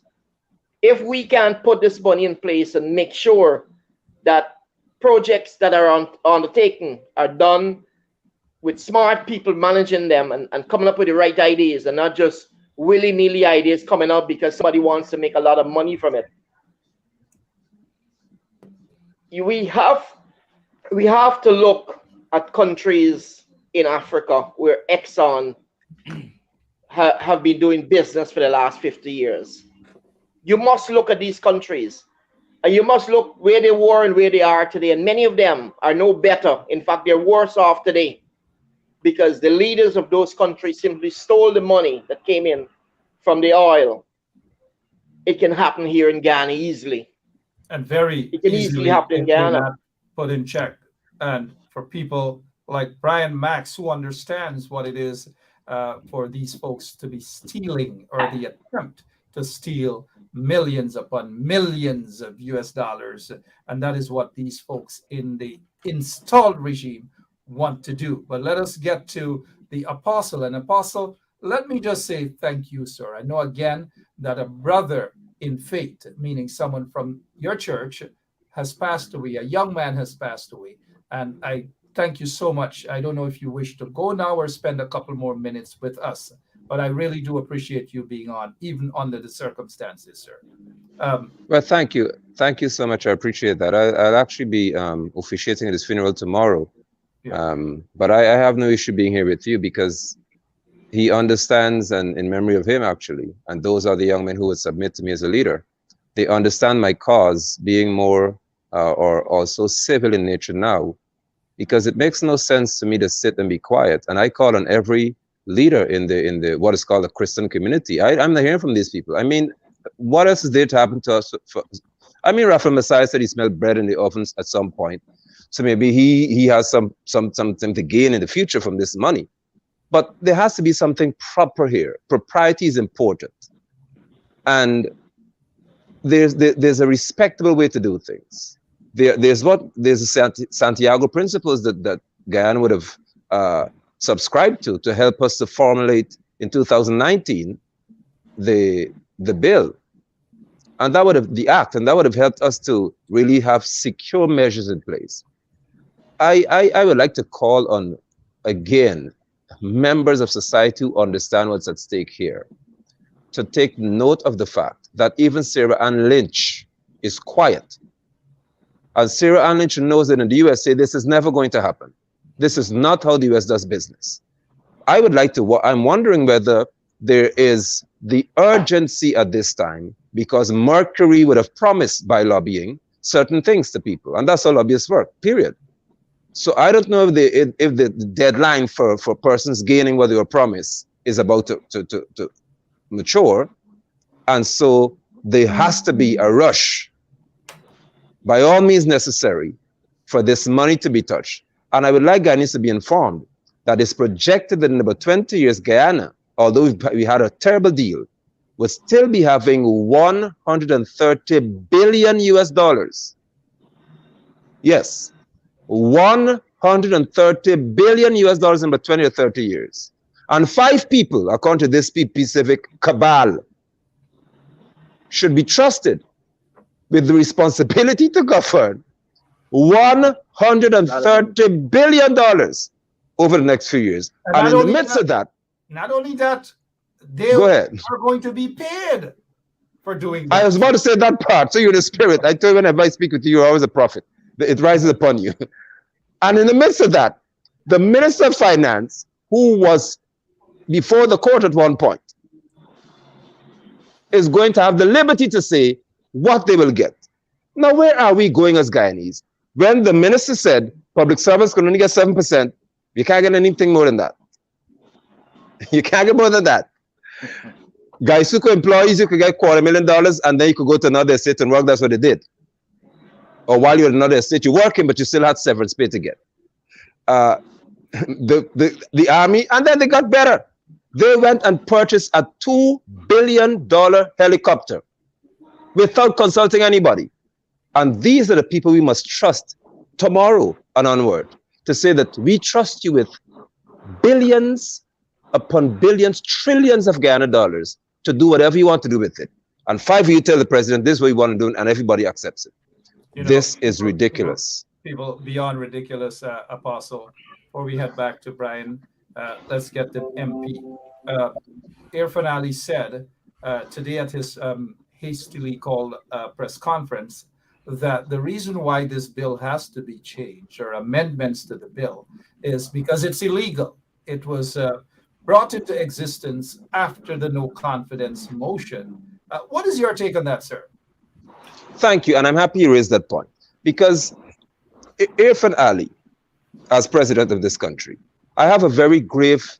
If we can put this money in place and make sure that projects that are undertaken are done with smart people managing them and coming up with the right ideas and not just willy-nilly ideas coming up because somebody wants to make a lot of money from it. We have to look at countries in Africa where Exxon have been doing business for the last 50 years. You must look at these countries and you must look where they were and where they are today. And many of them are no better. In fact, they're worse off today because the leaders of those countries simply stole the money that came in from the oil. It can happen here in Ghana easily. And very it can easily happen in Ghana. Put in check. And for people like Brian Max, who understands what it is for these folks to be stealing or the attempt to steal millions upon millions of US dollars. And that is what these folks in the installed regime want to do. But let us get to the apostle. And apostle, let me just say thank you, sir. I know again that a brother in faith, meaning someone from your church, has passed away. A young man has passed away. And I thank you so much. I don't know if you wish to go now or spend a couple more minutes with us, but I really do appreciate you being on, even under the circumstances, sir. Well, thank you. Thank you so much. I appreciate that. I'll actually be officiating at his funeral tomorrow. Yeah. But I have no issue being here with you because he understands, and in memory of him, actually, and those are the young men who would submit to me as a leader. They understand my cause being more or also civil in nature now, because it makes no sense to me to sit and be quiet. And I call on every leader in the what is called the Christian community. I'm not hearing from these people. I mean, what else is there to happen to us? I mean, Raphael Messiah said he smelled bread in the ovens at some point. So maybe he has something to gain in the future from this money. But there has to be something proper here. Propriety is important. And there's a respectable way to do things. There's the Santiago principles that Guyana would have subscribed to help us to formulate in 2019 the bill, and that would have the act, and that would have helped us to really have secure measures in place. I would like to call on again members of society who understand what's at stake here to take note of the fact that even Sarah Ann Lynch is quiet. And Sarah Ann Lynch knows that in the USA, this is never going to happen. This is not how the US does business. I'm wondering whether there is the urgency at this time because Mercury would have promised by lobbying certain things to people. And that's how lobbyists work, period. So I don't know if the deadline for persons gaining what they were promised is about to mature. And so there has to be a rush, by all means necessary, for this money to be touched. And I would like Ghanaians to be informed that it's projected that in about 20 years, Guyana, although we had a terrible deal, will still be having 130 billion US dollars. Yes, 130 billion US dollars in about 20 or 30 years. And 5 people, according to this Pacific cabal, should be trusted with the responsibility to govern $130 billion over the next few years. And in the midst of that, not only that, they are going to be paid for doing that. I was about to say that part. So you're the spirit. I tell you, whenever I speak with you, you're always a prophet. It rises upon you. And in the midst of that, the Minister of Finance, who was before the court at one point, is going to have the liberty to say what they will get. Now, where are we going as Guyanese? When the minister said public servants can only get 7%, you can't get anything more than that. You can't get more than that. Gaisuka employees, you could get $250,000 and then you could go to another estate and work. That's what they did. Or while you're in another estate, you're working, but you still had severance pay to get. The army, and then they got better. They went and purchased a $2 billion helicopter without consulting anybody. And these are the people we must trust tomorrow and onward to say that we trust you with billions upon billions, trillions of Guyana dollars to do whatever you want to do with it. And 5 of you tell the president this is what you want to do, and everybody accepts it. This is ridiculous. People beyond ridiculous, Apostle. Before we head back to Brian, let's get the MP. Irfaan Ali said today at his hastily called press conference that the reason why this bill has to be changed or amendments to the bill is because it's illegal. It was brought into existence after the no confidence motion. What is your take on that, sir? Thank you, and I'm happy you raised that point, because Irfaan Ali, as president of this country, I have a very grave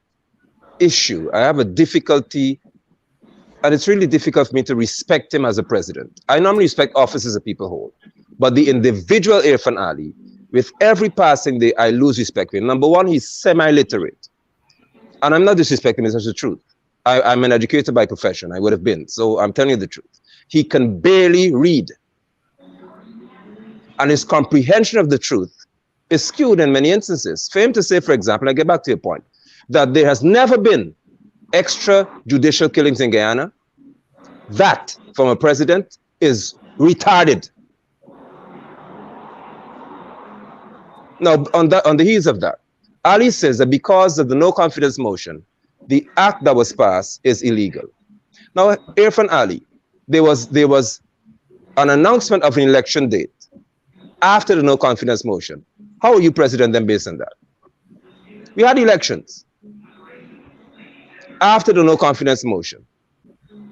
issue. I have a difficulty, and it's really difficult for me to respect him as a president. I normally respect officers that people hold, but the individual Irfaan Ali, with every passing day, I lose respect for him. Number one, he's semi-literate, and I'm not disrespecting him, it's just the truth. I'm an educator by profession, I would have been, so I'm telling you the truth. He can barely read, and his comprehension of the truth is skewed in many instances. For him to say, for example, I get back to your point, that there has never been extrajudicial killings in Guyana, that, from a president, is retarded. Now, on the heels of that, Ali says that because of the no confidence motion, the act that was passed is illegal. Now, Irfaan Ali, there was an announcement of an election date after the no confidence motion. How are you president then based on that? We had elections after the no confidence motion.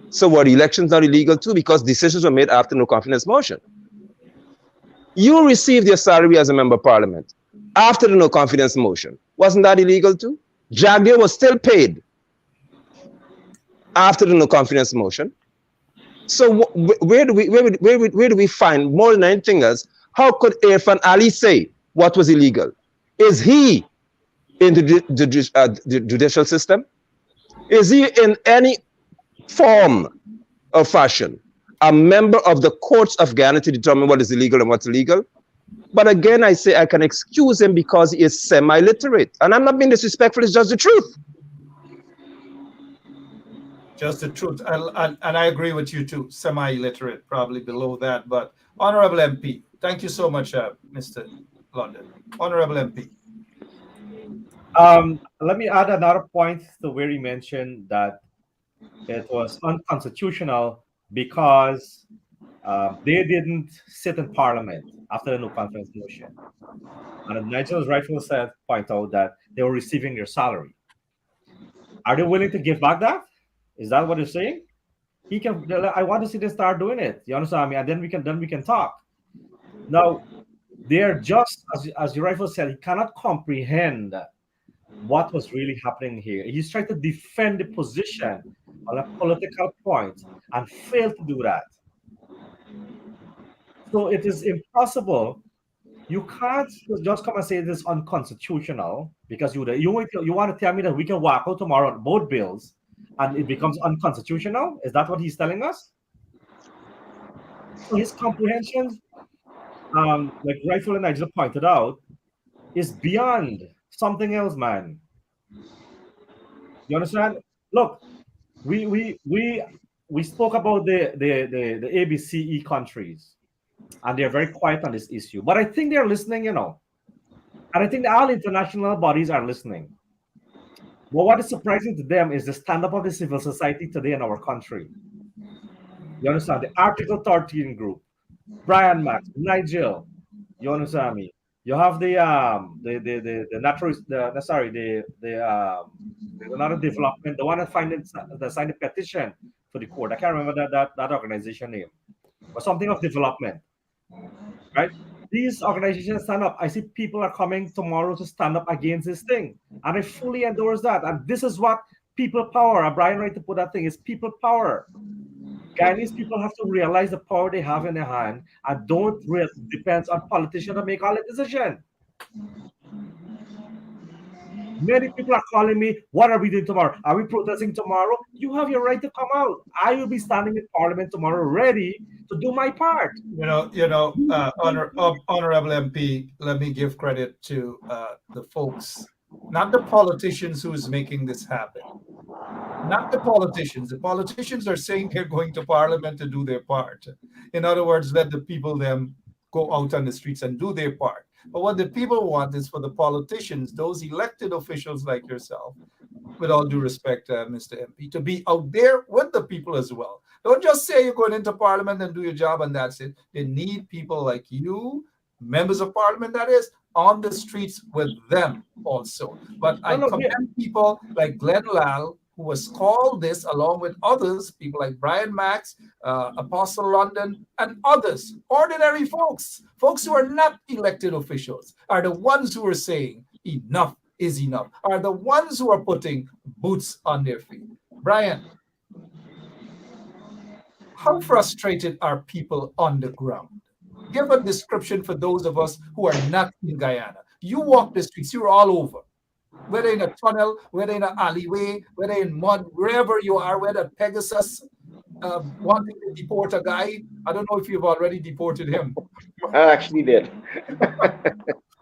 So were the elections not illegal too, because decisions were made after no confidence motion? You received your salary as a member of parliament after the no confidence motion. Wasn't that illegal too? Jagdeo was still paid after the no confidence motion. So where do we find, more than anything else, how could Irfaan Ali say what was illegal? Is he in the judicial system? Is he in any form or fashion a member of the courts of Guyana to determine what is illegal and what's illegal? But again, I say I can excuse him because he is semi-literate. And I'm not being disrespectful, it's just the truth. Just the truth. And I agree with you too, semi-literate, probably below that. But Honorable MP, thank you so much, Mr. London. Honorable MP. Let me add another point to where he mentioned that it was unconstitutional because they didn't sit in parliament after the no confidence motion. And Nigel's rightful said, point out that they were receiving their salary. Are they willing to give back that? Is that what you're saying? He can. I want to see them start doing it. You understand me? And then we can talk. Now, they're just as your rightful said. He cannot comprehend what was really happening here. He's trying to defend the position on a political point and failed to do that. So it is impossible. You can't just come and say this is unconstitutional because you want to tell me that we can walk out tomorrow on both bills and it becomes unconstitutional? Is that what he's telling us? So his comprehension, like rightfully Nigel pointed out, is beyond something else, man. You understand? Look, we spoke about the ABCE countries, and they're very quiet on this issue. But I think they're listening, and I think all international bodies are listening. But what is surprising to them is the stand-up of the civil society today in our country. You understand? The Article 13 group, Brian Max, Nigel, you understand me? You have the natural sorry there's another development, the one that signed the petition for the court. I can't remember that organization name, but something of development, right? These organizations stand up. I see people are coming tomorrow to stand up against this thing, and I fully endorse that. And this is what people power. Brian right to put that thing is people power. Guyanese people have to realize the power they have in their hand and don't depend on politicians to make all the decision. Many people are calling me, what are we doing tomorrow? Are we protesting tomorrow? You have your right to come out. I will be standing in Parliament tomorrow ready to do my part. Honorable MP, let me give credit to the folks, not the politicians who's making this happen. Not the politicians. The politicians are saying they're going to Parliament to do their part. In other words, let the people them go out on the streets and do their part. But what the people want is for the politicians, those elected officials like yourself, with all due respect, Mr. MP, to be out there with the people as well. Don't just say you're going into Parliament and do your job and that's it. They need people like you, members of Parliament, that is, on the streets with them also. But I commend people like Glenn Lal, who has called this, along with others, people like Brian Max, Apostle London, and others, ordinary folks who are not elected officials, are the ones who are saying enough is enough, are the ones who are putting boots on their feet. Brian, how frustrated are people on the ground? Give a description for those of us who are not in Guyana. You walk the streets, you're all over. Whether in a tunnel, whether in an alleyway, whether in mud, wherever you are, whether Pegasus wanting to deport a guy. I don't know if you've already deported him. I actually did.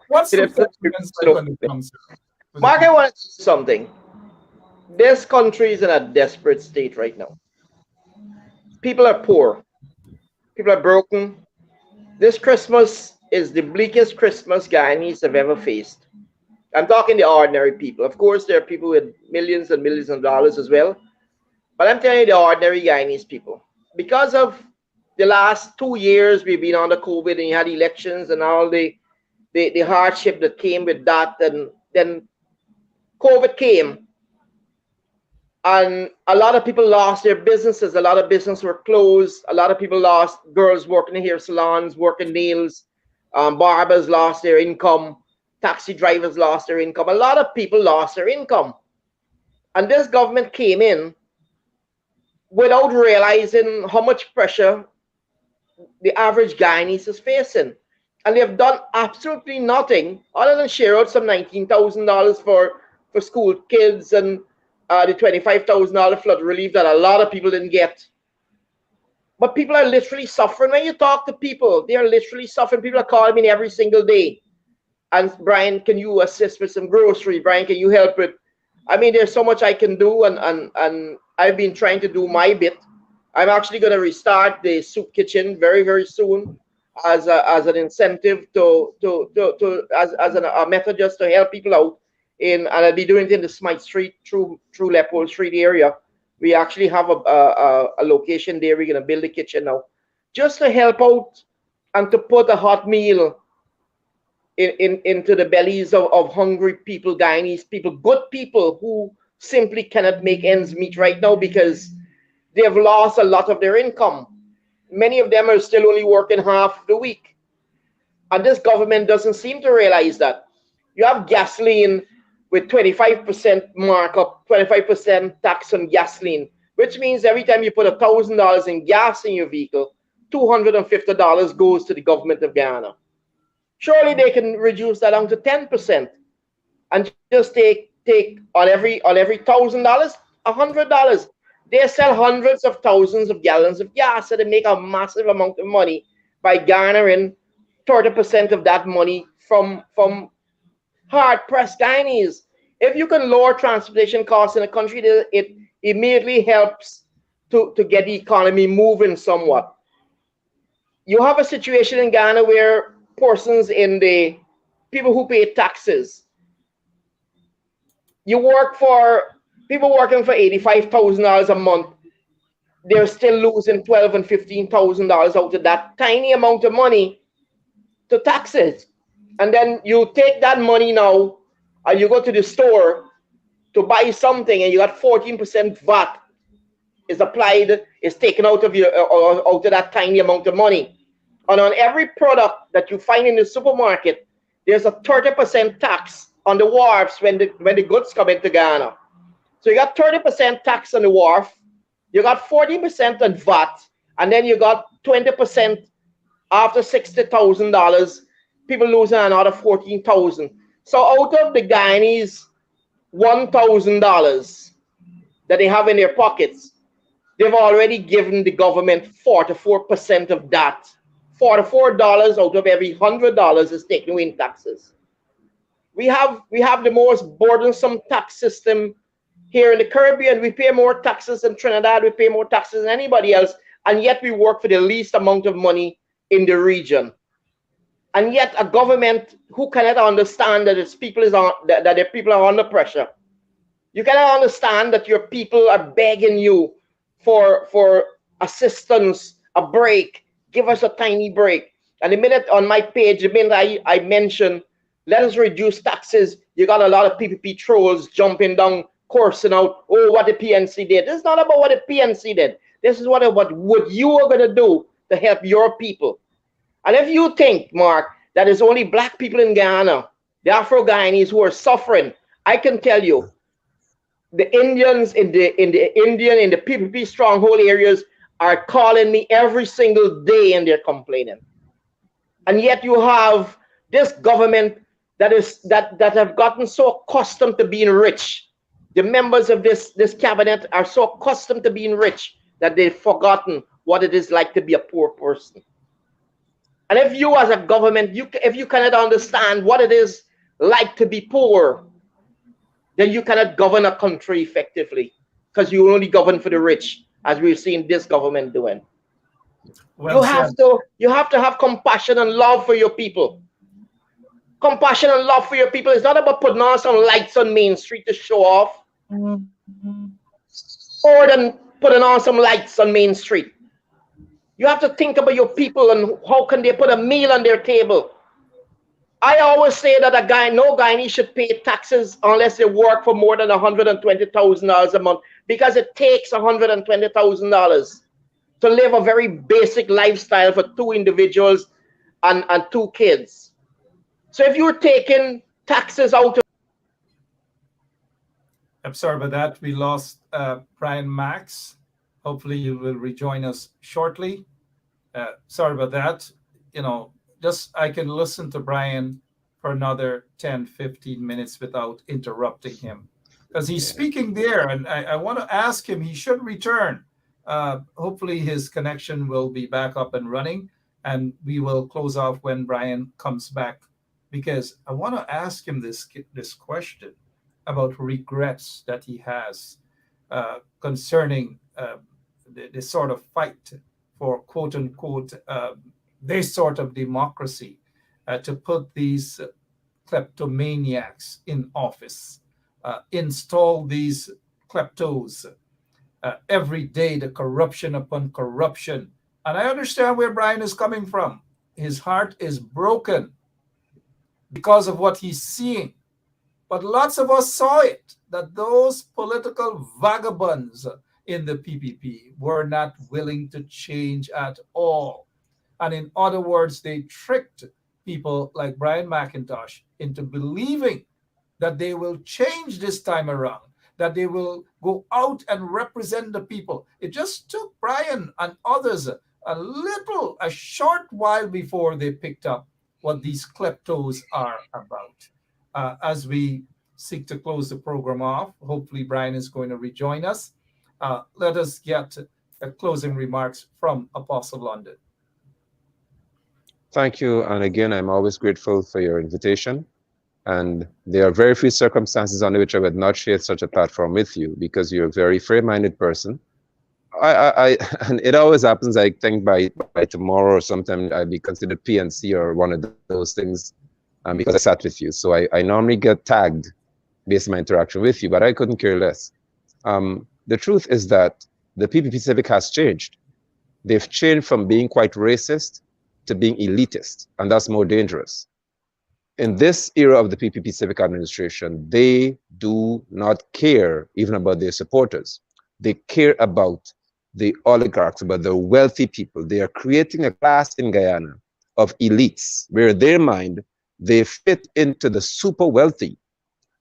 What's the sentiments like when it comes to Mark, I want to say something. This country is in a desperate state right now. People are poor. People are broken. This Christmas is the bleakest Christmas Guyanese have ever faced. I'm talking the ordinary people. Of course, there are people with millions and millions of dollars as well. But I'm telling you, the ordinary Guyanese people. Because of the last 2 years, we've been under COVID and you had elections and all the hardship that came with that. And then COVID came. And a lot of people lost their businesses. A lot of businesses were closed. A lot of people lost, girls working in hair salons, working nails. Barbers lost their income. Taxi drivers lost their income. A lot of people lost their income. And this government came in without realizing how much pressure the average Guyanese is facing. And they have done absolutely nothing other than share out some $19,000 for school kids and the $25,000 flood relief that a lot of people didn't get. But people are literally suffering. When you talk to people, they are literally suffering. People are calling me every single day. And Brian, can you assist with some grocery? Brian, can you help with? I mean, there's so much I can do, and I've been trying to do my bit. I'm actually going to restart the soup kitchen very, very soon as an incentive as a method just to help people out. And I'll be doing it in the Smythe Street through Leopold Street area. We actually have a location there. We're going to build a kitchen now, just to help out and to put a hot meal into the bellies of hungry people, Guyanese people, good people who simply cannot make ends meet right now because they have lost a lot of their income. Many of them are still only working half the week. And this government doesn't seem to realize that. You have gasoline with 25% markup, 25% tax on gasoline, which means every time you put $1,000 in gas in your vehicle, $250 goes to the government of Guyana. Surely they can reduce that down to 10% and just take on every $1,000, $100. They sell hundreds of thousands of gallons of gas, so they make a massive amount of money by garnering 30% of that money from hard-pressed Guyanese. If you can lower transportation costs in a country, it immediately helps to get the economy moving somewhat. You have a situation in Ghana where persons in the people who pay taxes, you work for people working for $85,000 a month, they're still losing $12,000 and $15,000 out of that tiny amount of money to taxes. and then you take that money now and you go to the store to buy something and you got 14% VAT is applied, is taken out of your out of that tiny amount of money. And on every product that you find in the supermarket, there's a 30% tax on the wharfs when the goods come into Ghana. So you got 30% tax on the wharf, you got 40% on VAT, and then you got 20% after $60,000. People losing another 14,000. So out of the Guyanese $1,000 that they have in their pockets, they've already given the government 44% of that. $44 out of every $100 is taken away in taxes. We have the most burdensome tax system here in the Caribbean. We pay more taxes than Trinidad. We pay more taxes than anybody else, and yet we work for the least amount of money in the region. And yet a government who cannot understand that its people that their people are under pressure. You cannot understand that your people are begging you for assistance, a break. Give us a tiny break. And the minute on my page, the minute I mention, let us reduce taxes, you got a lot of PPP trolls jumping down, coursing out, oh, what the PNC did. This is not about what the PNC did. This is what you are going to do to help your people. And if you think, Mark, that it's only black people in Ghana, the Afro-Guyanese who are suffering, I can tell you, the Indians in the PPP stronghold areas are calling me every single day and they're complaining. And yet you have this government that have gotten so accustomed to being rich. The members of this cabinet are so accustomed to being rich that they've forgotten what it is like to be a poor person. And if you as a government, if you cannot understand what it is like to be poor, then you cannot govern a country effectively, because you only govern for the rich, as we've seen this government doing. Well you have to have compassion and love for your people. Compassion and love for your people is not about putting on some lights on Main Street to show off, or than putting on some lights on Main Street. You have to think about your people and how can they put a meal on their table. I always say that no Guyanese should pay taxes unless they work for more than $120,000 a month, because it takes $120,000 to live a very basic lifestyle for two individuals and two kids. So if you're taking taxes out of... I'm sorry about that. We lost Brian Max. Hopefully you will rejoin us shortly. Sorry about that. I can listen to Brian for another 10, 15 minutes without interrupting him, because he's speaking there, and I want to ask him, he should return. Hopefully his connection will be back up and running, and we will close off when Brian comes back, because I want to ask him this question about regrets that he has concerning the sort of fight for quote unquote this sort of democracy, to put these kleptomaniacs in office, install these kleptos. Every day, the corruption upon corruption. And I understand where Brian is coming from. His heart is broken because of what he's seeing. But lots of us saw it, that those political vagabonds in the PPP were not willing to change at all. And in other words, they tricked people like Brian McIntosh into believing that they will change this time around, that they will go out and represent the people. It just took Brian and others a short while before they picked up what these kleptos are about. As we seek to close the program off, hopefully Brian is going to rejoin us. Let us get closing remarks from Apostle London. Thank you. And again, I'm always grateful for your invitation. And there are very few circumstances under which I would not share such a platform with you, because you're a very fair-minded person. And it always happens, I think by tomorrow or sometime I'll be considered PNC or one of those things, because I sat with you. So I normally get tagged based on my interaction with you, but I couldn't care less. The truth is that the PPP Civic has changed. They've changed from being quite racist to being elitist, and that's more dangerous. In this era of the PPP Civic Administration, they do not care even about their supporters. They care about the oligarchs, about the wealthy people. They are creating a class in Guyana of elites where in their mind they fit into the super wealthy.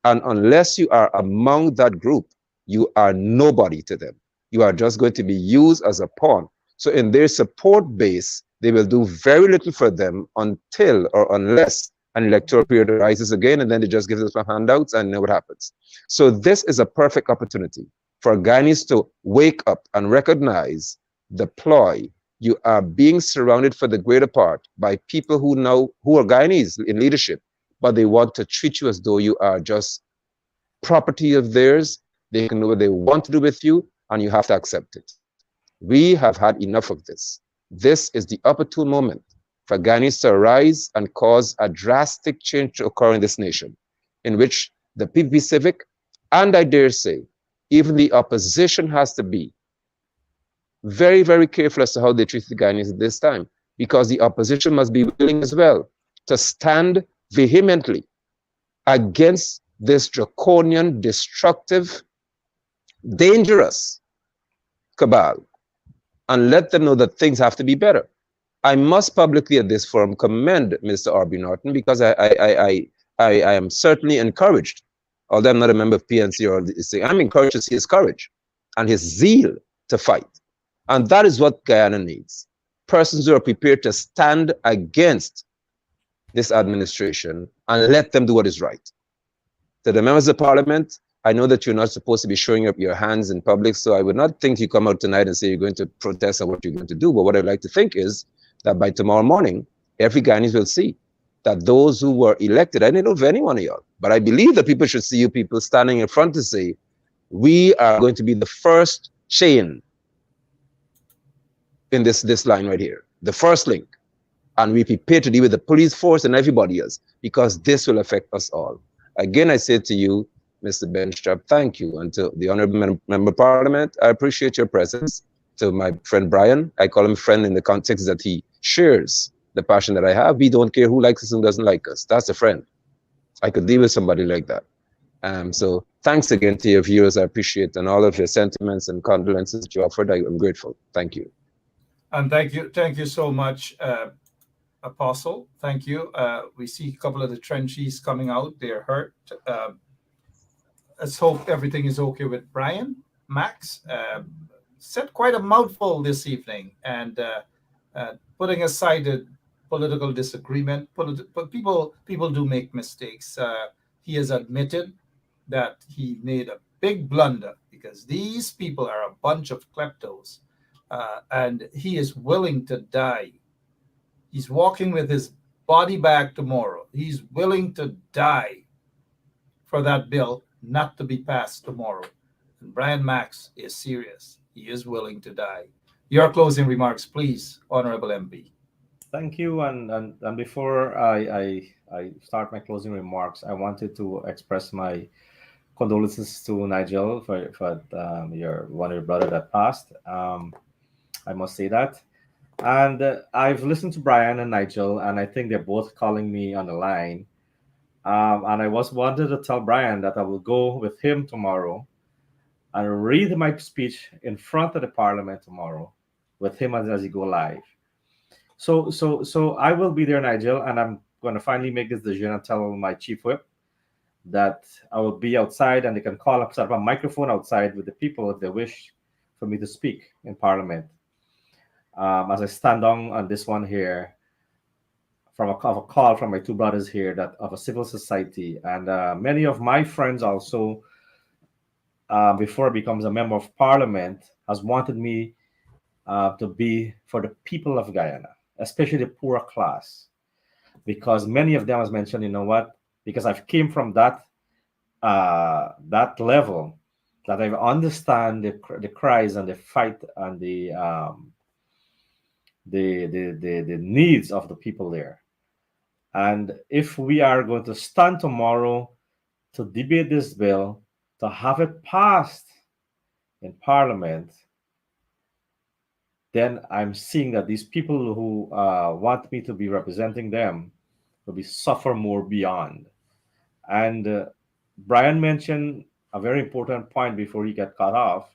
And unless you are among that group, you are nobody to them. You are just going to be used as a pawn. So in their support base, they will do very little for them until or unless an electoral period arises again, and then they just give them some handouts and know what happens. So this is a perfect opportunity for Guyanese to wake up and recognize the ploy. You are being surrounded for the greater part by people who are Guyanese in leadership, but they want to treat you as though you are just property of theirs. They can do what they want to do with you, and you have to accept it. We have had enough of this. This is the opportune moment for Guyanese to arise and cause a drastic change to occur in this nation, in which the PPP Civic, and I dare say, even the opposition has to be very, very careful as to how they treat the Guyanese at this time, because the opposition must be willing as well to stand vehemently against this draconian, destructive, dangerous cabal, and let them know that things have to be better. I must publicly at this forum commend Mr. R.B. Norton, because I am certainly encouraged, although I'm not a member of PNC or this thing, I'm encouraged to see his courage and his zeal to fight. And that is what Guyana needs. Persons who are prepared to stand against this administration and let them do what is right. To the members of parliament, I know that you're not supposed to be showing up your hands in public, so I would not think you come out tonight and say you're going to protest or what you're going to do. But what I'd like to think is that by tomorrow morning, every Guyanese will see that those who were elected, I don't know of any one of y'all, but I believe that people should see you people standing in front to say, we are going to be the first chain in this line right here, the first link. And we prepare to deal with the police force and everybody else, because this will affect us all. Again, I say to you, Mr. Benstrap, thank you. And to the Honorable Member of Parliament, I appreciate your presence. To my friend Brian, I call him friend in the context that he shares the passion that I have. We don't care who likes us and doesn't like us. That's a friend. I could deal with somebody like that. So thanks again to your viewers. I appreciate and all of your sentiments and condolences that you offered. I'm grateful. Thank you. And thank you so much, Apostle. Thank you. We see a couple of the trenchies coming out. They're hurt. Let's hope everything is okay with Brian. Max said quite a mouthful this evening, and putting aside the political disagreement, but people do make mistakes. He has admitted that he made a big blunder, because these people are a bunch of kleptos, and he is willing to die. He's walking with his body bag tomorrow. He's willing to die for that bill not to be passed tomorrow. And Brian Max is serious. He is willing to die. Your closing remarks, please, Honorable MP. Thank you. And before I start my closing remarks, I wanted to express my condolences to Nigel for your one of your brother that passed. I must say that. And I've listened to Brian and Nigel, and I think they're both calling me on the line. And I wanted to tell Brian that I will go with him tomorrow and read my speech in front of the Parliament tomorrow with him as he go live. So I will be there, Nigel, and I'm going to finally make this decision and tell my chief whip that I will be outside, and they can call up, set up a microphone outside with the people if they wish for me to speak in Parliament. As I stand on this one here, from a call from my two brothers here that of a civil society, and many of my friends also, before I becomes a member of Parliament, has wanted me to be for the people of Guyana, especially the poorer class, because many of them, as mentioned, you know what? Because I've came from that level, that I understand the cries and the fight and the needs of the people there. And if we are going to stand tomorrow to debate this bill, to have it passed in Parliament, then I'm seeing that these people who want me to be representing them but we suffer more beyond. And Brian mentioned a very important point before he got cut off,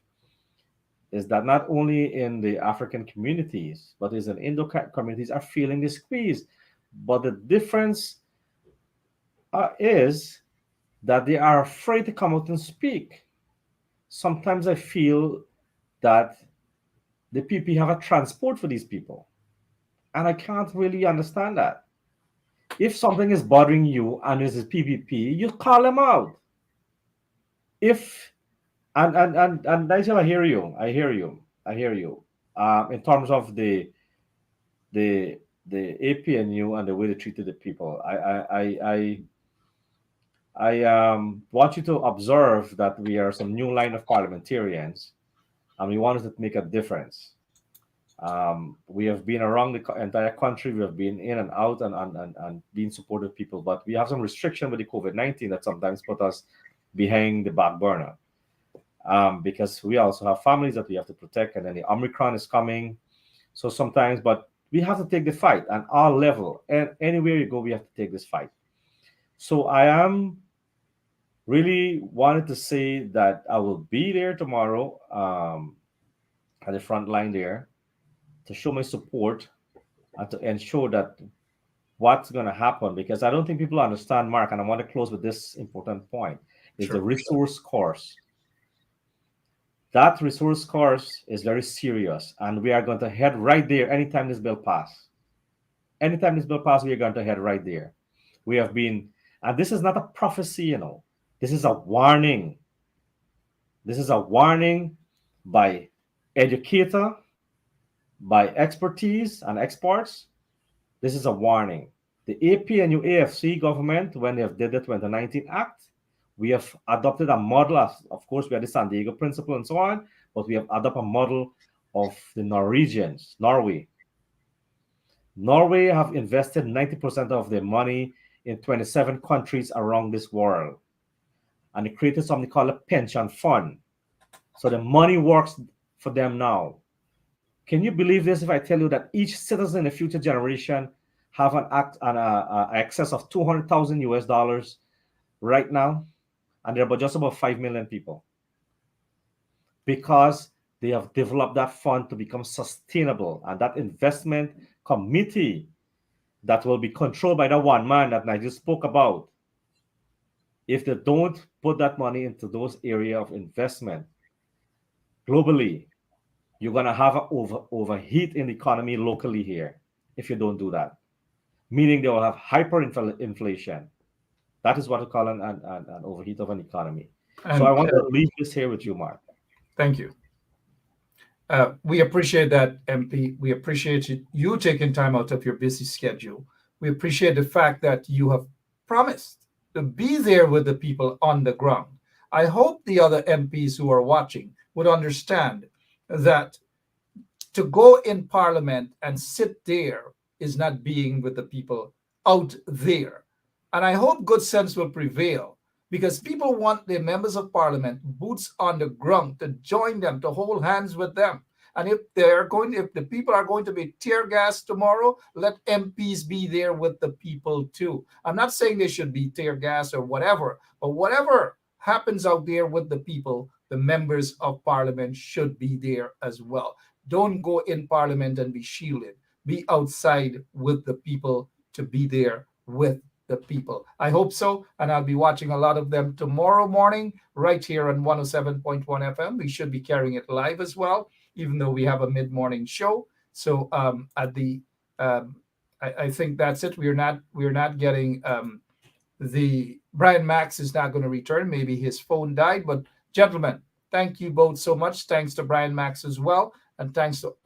is that not only in the African communities, but is in Indo communities are feeling the squeeze. But the difference is that they are afraid to come out and speak. Sometimes I feel that the PP have a transport for these people, and I can't really understand that. If something is bothering you and this is PPP, you call them out. If and Nigel, I hear you. I hear you. I hear you. In terms of the APNU and the way they treated the people, I want you to observe that we are some new line of parliamentarians, and we wanted to make a difference. We have been around the entire country. We have been in and out and being supportive people, but we have some restriction with the COVID-19 that sometimes put us behind the back burner. Because we also have families that we have to protect, and then the Omicron is coming. So sometimes, but we have to take the fight at our level, and anywhere you go, we have to take this fight. So I am really wanted to say that I will be there tomorrow at the front line there to show my support and to ensure that what's going to happen, because I don't think people understand, Mark, and I want to close with this important point, is the resource course. That resource course is very serious, and we are going to head right there anytime this bill passes. Anytime this bill passes, we are going to head right there. We have been, and this is not a prophecy, you know, this is a warning. This is a warning by educator, by expertise and experts. This is a warning. The AP and AFC government, when they have did the 2019 Act, we have adopted a model. Of course, we had the San Diego principle and so on, but we have adopted a model of the Norwegians, Norway. Norway have invested 90% of their money in 27 countries around this world. And they created something called a pension fund. So the money works for them now. Can you believe this if I tell you that each citizen in the future generation have an excess of $200,000 right now? And there are just about 5 million people, because they have developed that fund to become sustainable. And that investment committee that will be controlled by the one man that Nigel spoke about, if they don't put that money into those areas of investment globally, you're going to have an overheat in the economy locally here if you don't do that. Meaning they will have hyperinflation. That is what we call an overheat of an economy. So I want to leave this here with you, Mark. Thank you. We appreciate that, MP. We appreciate you taking time out of your busy schedule. We appreciate the fact that you have promised to be there with the people on the ground. I hope the other MPs who are watching would understand that to go in Parliament and sit there is not being with the people out there. And I hope good sense will prevail, because people want their members of Parliament, boots on the ground, to join them, to hold hands with them. And if the people are going to be tear gassed tomorrow, let MPs be there with the people too. I'm not saying they should be tear gas or whatever, but whatever happens out there with the people, the members of Parliament should be there as well. Don't go in Parliament and be shielded. Be outside with the people, to be there with the people. I hope so, and I'll be watching a lot of them tomorrow morning right here on 107.1 FM. We should be carrying it live as well, even though we have a mid-morning show. So I think that's it. We're not getting the Brian Max is not going to return. Maybe his phone died. But gentlemen, thank you both so much. Thanks to Brian Max as well, and thanks to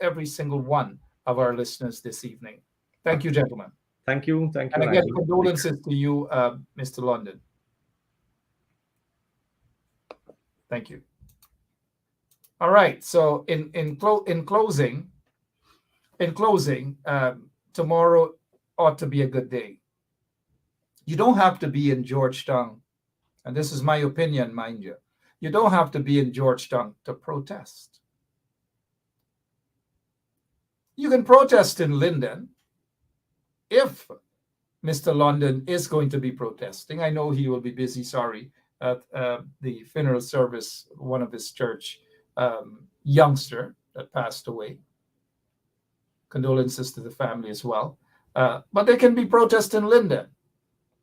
every single one of our listeners this evening. Thank you, gentlemen. Thank you. And again, condolences to you, Mr. London. Thank you. All right. So in closing, tomorrow ought to be a good day. You don't have to be in Georgetown, and this is my opinion, mind you. You don't have to be in Georgetown to protest. You can protest in Linden if Mr. London is going to be protesting. I know he will be busy, sorry, at the funeral service, one of his church youngster that passed away. Condolences to the family as well. But there can be protests in Linden.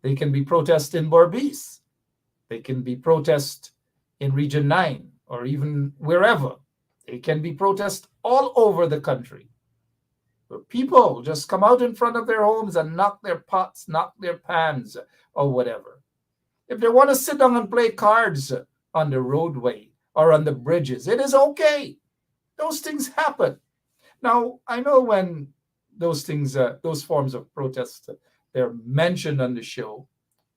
They can be protests in Berbice. They can be protests in Region 9 or even wherever. They can be protests all over the country, where people just come out in front of their homes and knock their pots, knock their pans, or whatever. If they want to sit down and play cards on the roadway or on the bridges, it is okay. Those things happen. Now, I know when those things, those forms of protest, they're mentioned on the show,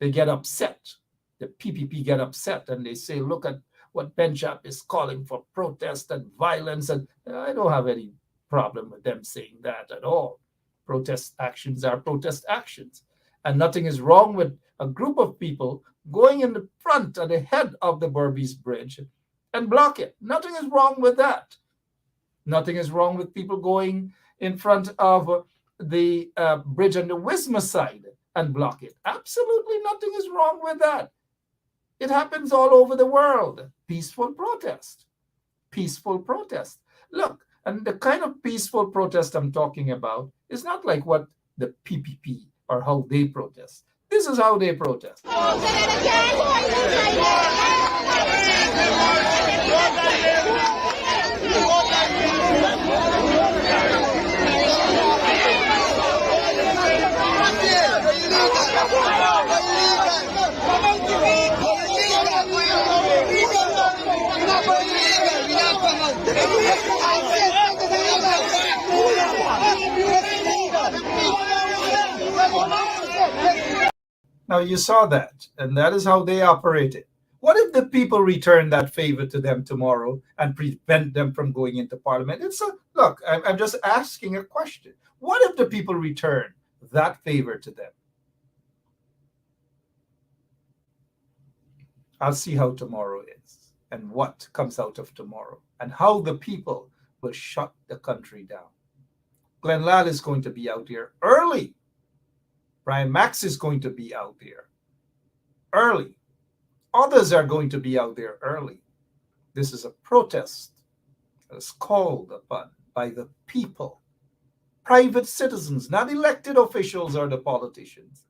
they get upset. The PPP get upset and they say, look at what Benchap is calling for protest and violence. And I don't have any problem with them saying that at all. Protest actions are protest actions. And nothing is wrong with a group of people going in the front at the head of the Berbice Bridge and block it. Nothing is wrong with that. Nothing is wrong with people going in front of the bridge on the Wisma side and block it. Absolutely nothing is wrong with that. It happens all over the world. Peaceful protest. Peaceful protest. Look, and the kind of peaceful protest I'm talking about is not like what the PPP or how they protest. This is how they protest. Now you saw that, and that is how they operated. What if the people return that favor to them tomorrow and prevent them from going into parliament? Look, I'm just asking a question. What if the people return that favor to them? I'll see how tomorrow is and what comes out of tomorrow and how the people will shut the country down. Glenn Ladd is going to be out here early. Brian Max is going to be out there early. Others are going to be out there early. This is a protest that is called upon by the people, private citizens, not elected officials or the politicians.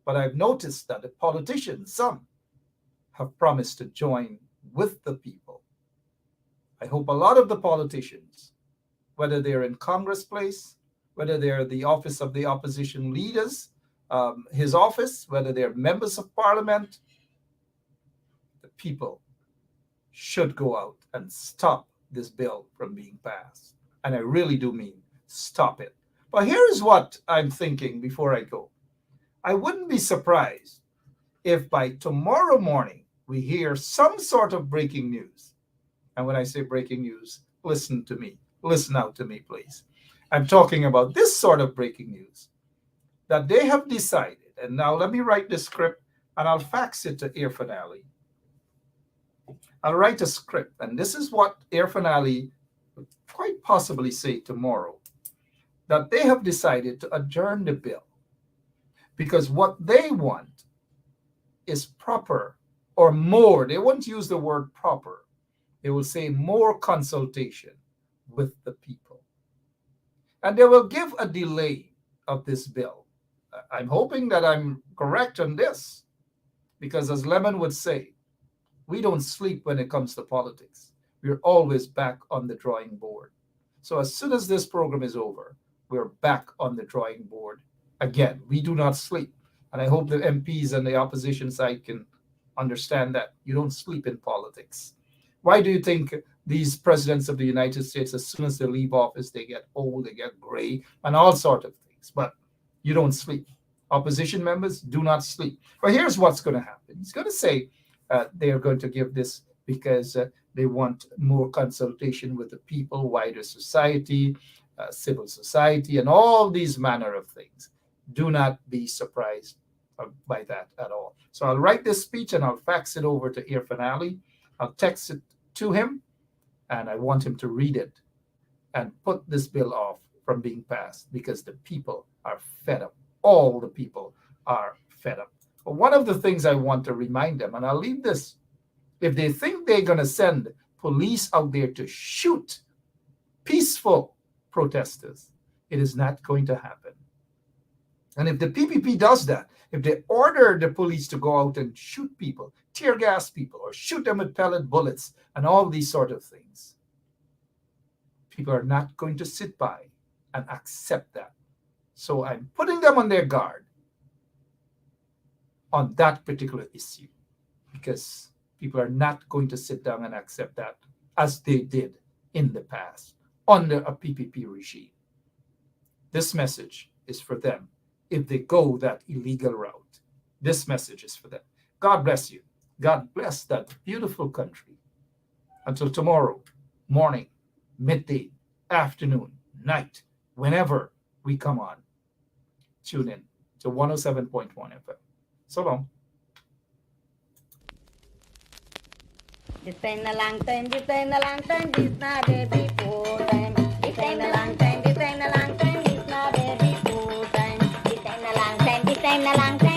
But I've noticed that the politicians, some, have promised to join with the people. I hope a lot of the politicians, whether they're in Congress Place, whether they're the office of the opposition leaders, his office, whether they're members of parliament, the people should go out and stop this bill from being passed. And I really do mean stop it. But here's what I'm thinking before I go. I wouldn't be surprised if by tomorrow morning we hear some sort of breaking news. And when I say breaking news, listen to me. Listen out to me, please. I'm talking about this sort of breaking news, that they have decided, and now let me write the script and I'll fax it to Irfaan Ali. I'll write a script, and this is what Irfaan Ali would quite possibly say tomorrow, that they have decided to adjourn the bill because what they want is proper or more. They won't use the word proper. They will say more consultation with the people. And they will give a delay of this bill. I'm hoping that I'm correct on this, because as Lemon would say, we don't sleep when it comes to politics. We're always back on the drawing board. So as soon as this program is over, we're back on the drawing board again. We do not sleep. And I hope the MPs and the opposition side can understand that you don't sleep in politics. Why do you think these presidents of the United States, as soon as they leave office, they get old, they get gray, and all sorts of things? But you don't sleep. Opposition members do not sleep. But here's what's going to happen. He's going to say they are going to give this because they want more consultation with the people, wider society, civil society, and all these manner of things. Do not be surprised by that at all. So I'll write this speech and I'll fax it over to Irfaan Ali. I'll text it to him, and I want him to read it and put this bill off from being passed because the people are fed up. All the people are fed up. But one of the things I want to remind them, and I'll leave this, if they think they're going to send police out there to shoot peaceful protesters, it is not going to happen. And if the PPP does that, if they order the police to go out and shoot people, tear gas people, or shoot them with pellet bullets, and all these sort of things, people are not going to sit by and accept that. So I'm putting them on their guard on that particular issue, because people are not going to sit down and accept that as they did in the past under a PPP regime. This message is for them if they go that illegal route. This message is for them. God bless you. God bless that beautiful country. Until tomorrow, morning, midday, afternoon, night, whenever we come on, tune in to 107.1 FM. So long. Distain na lang time, distain na lang time, this na baby full time. Distain na lang time, distain na lang time, this na baby full time. Distain na lang time, distain na lang time.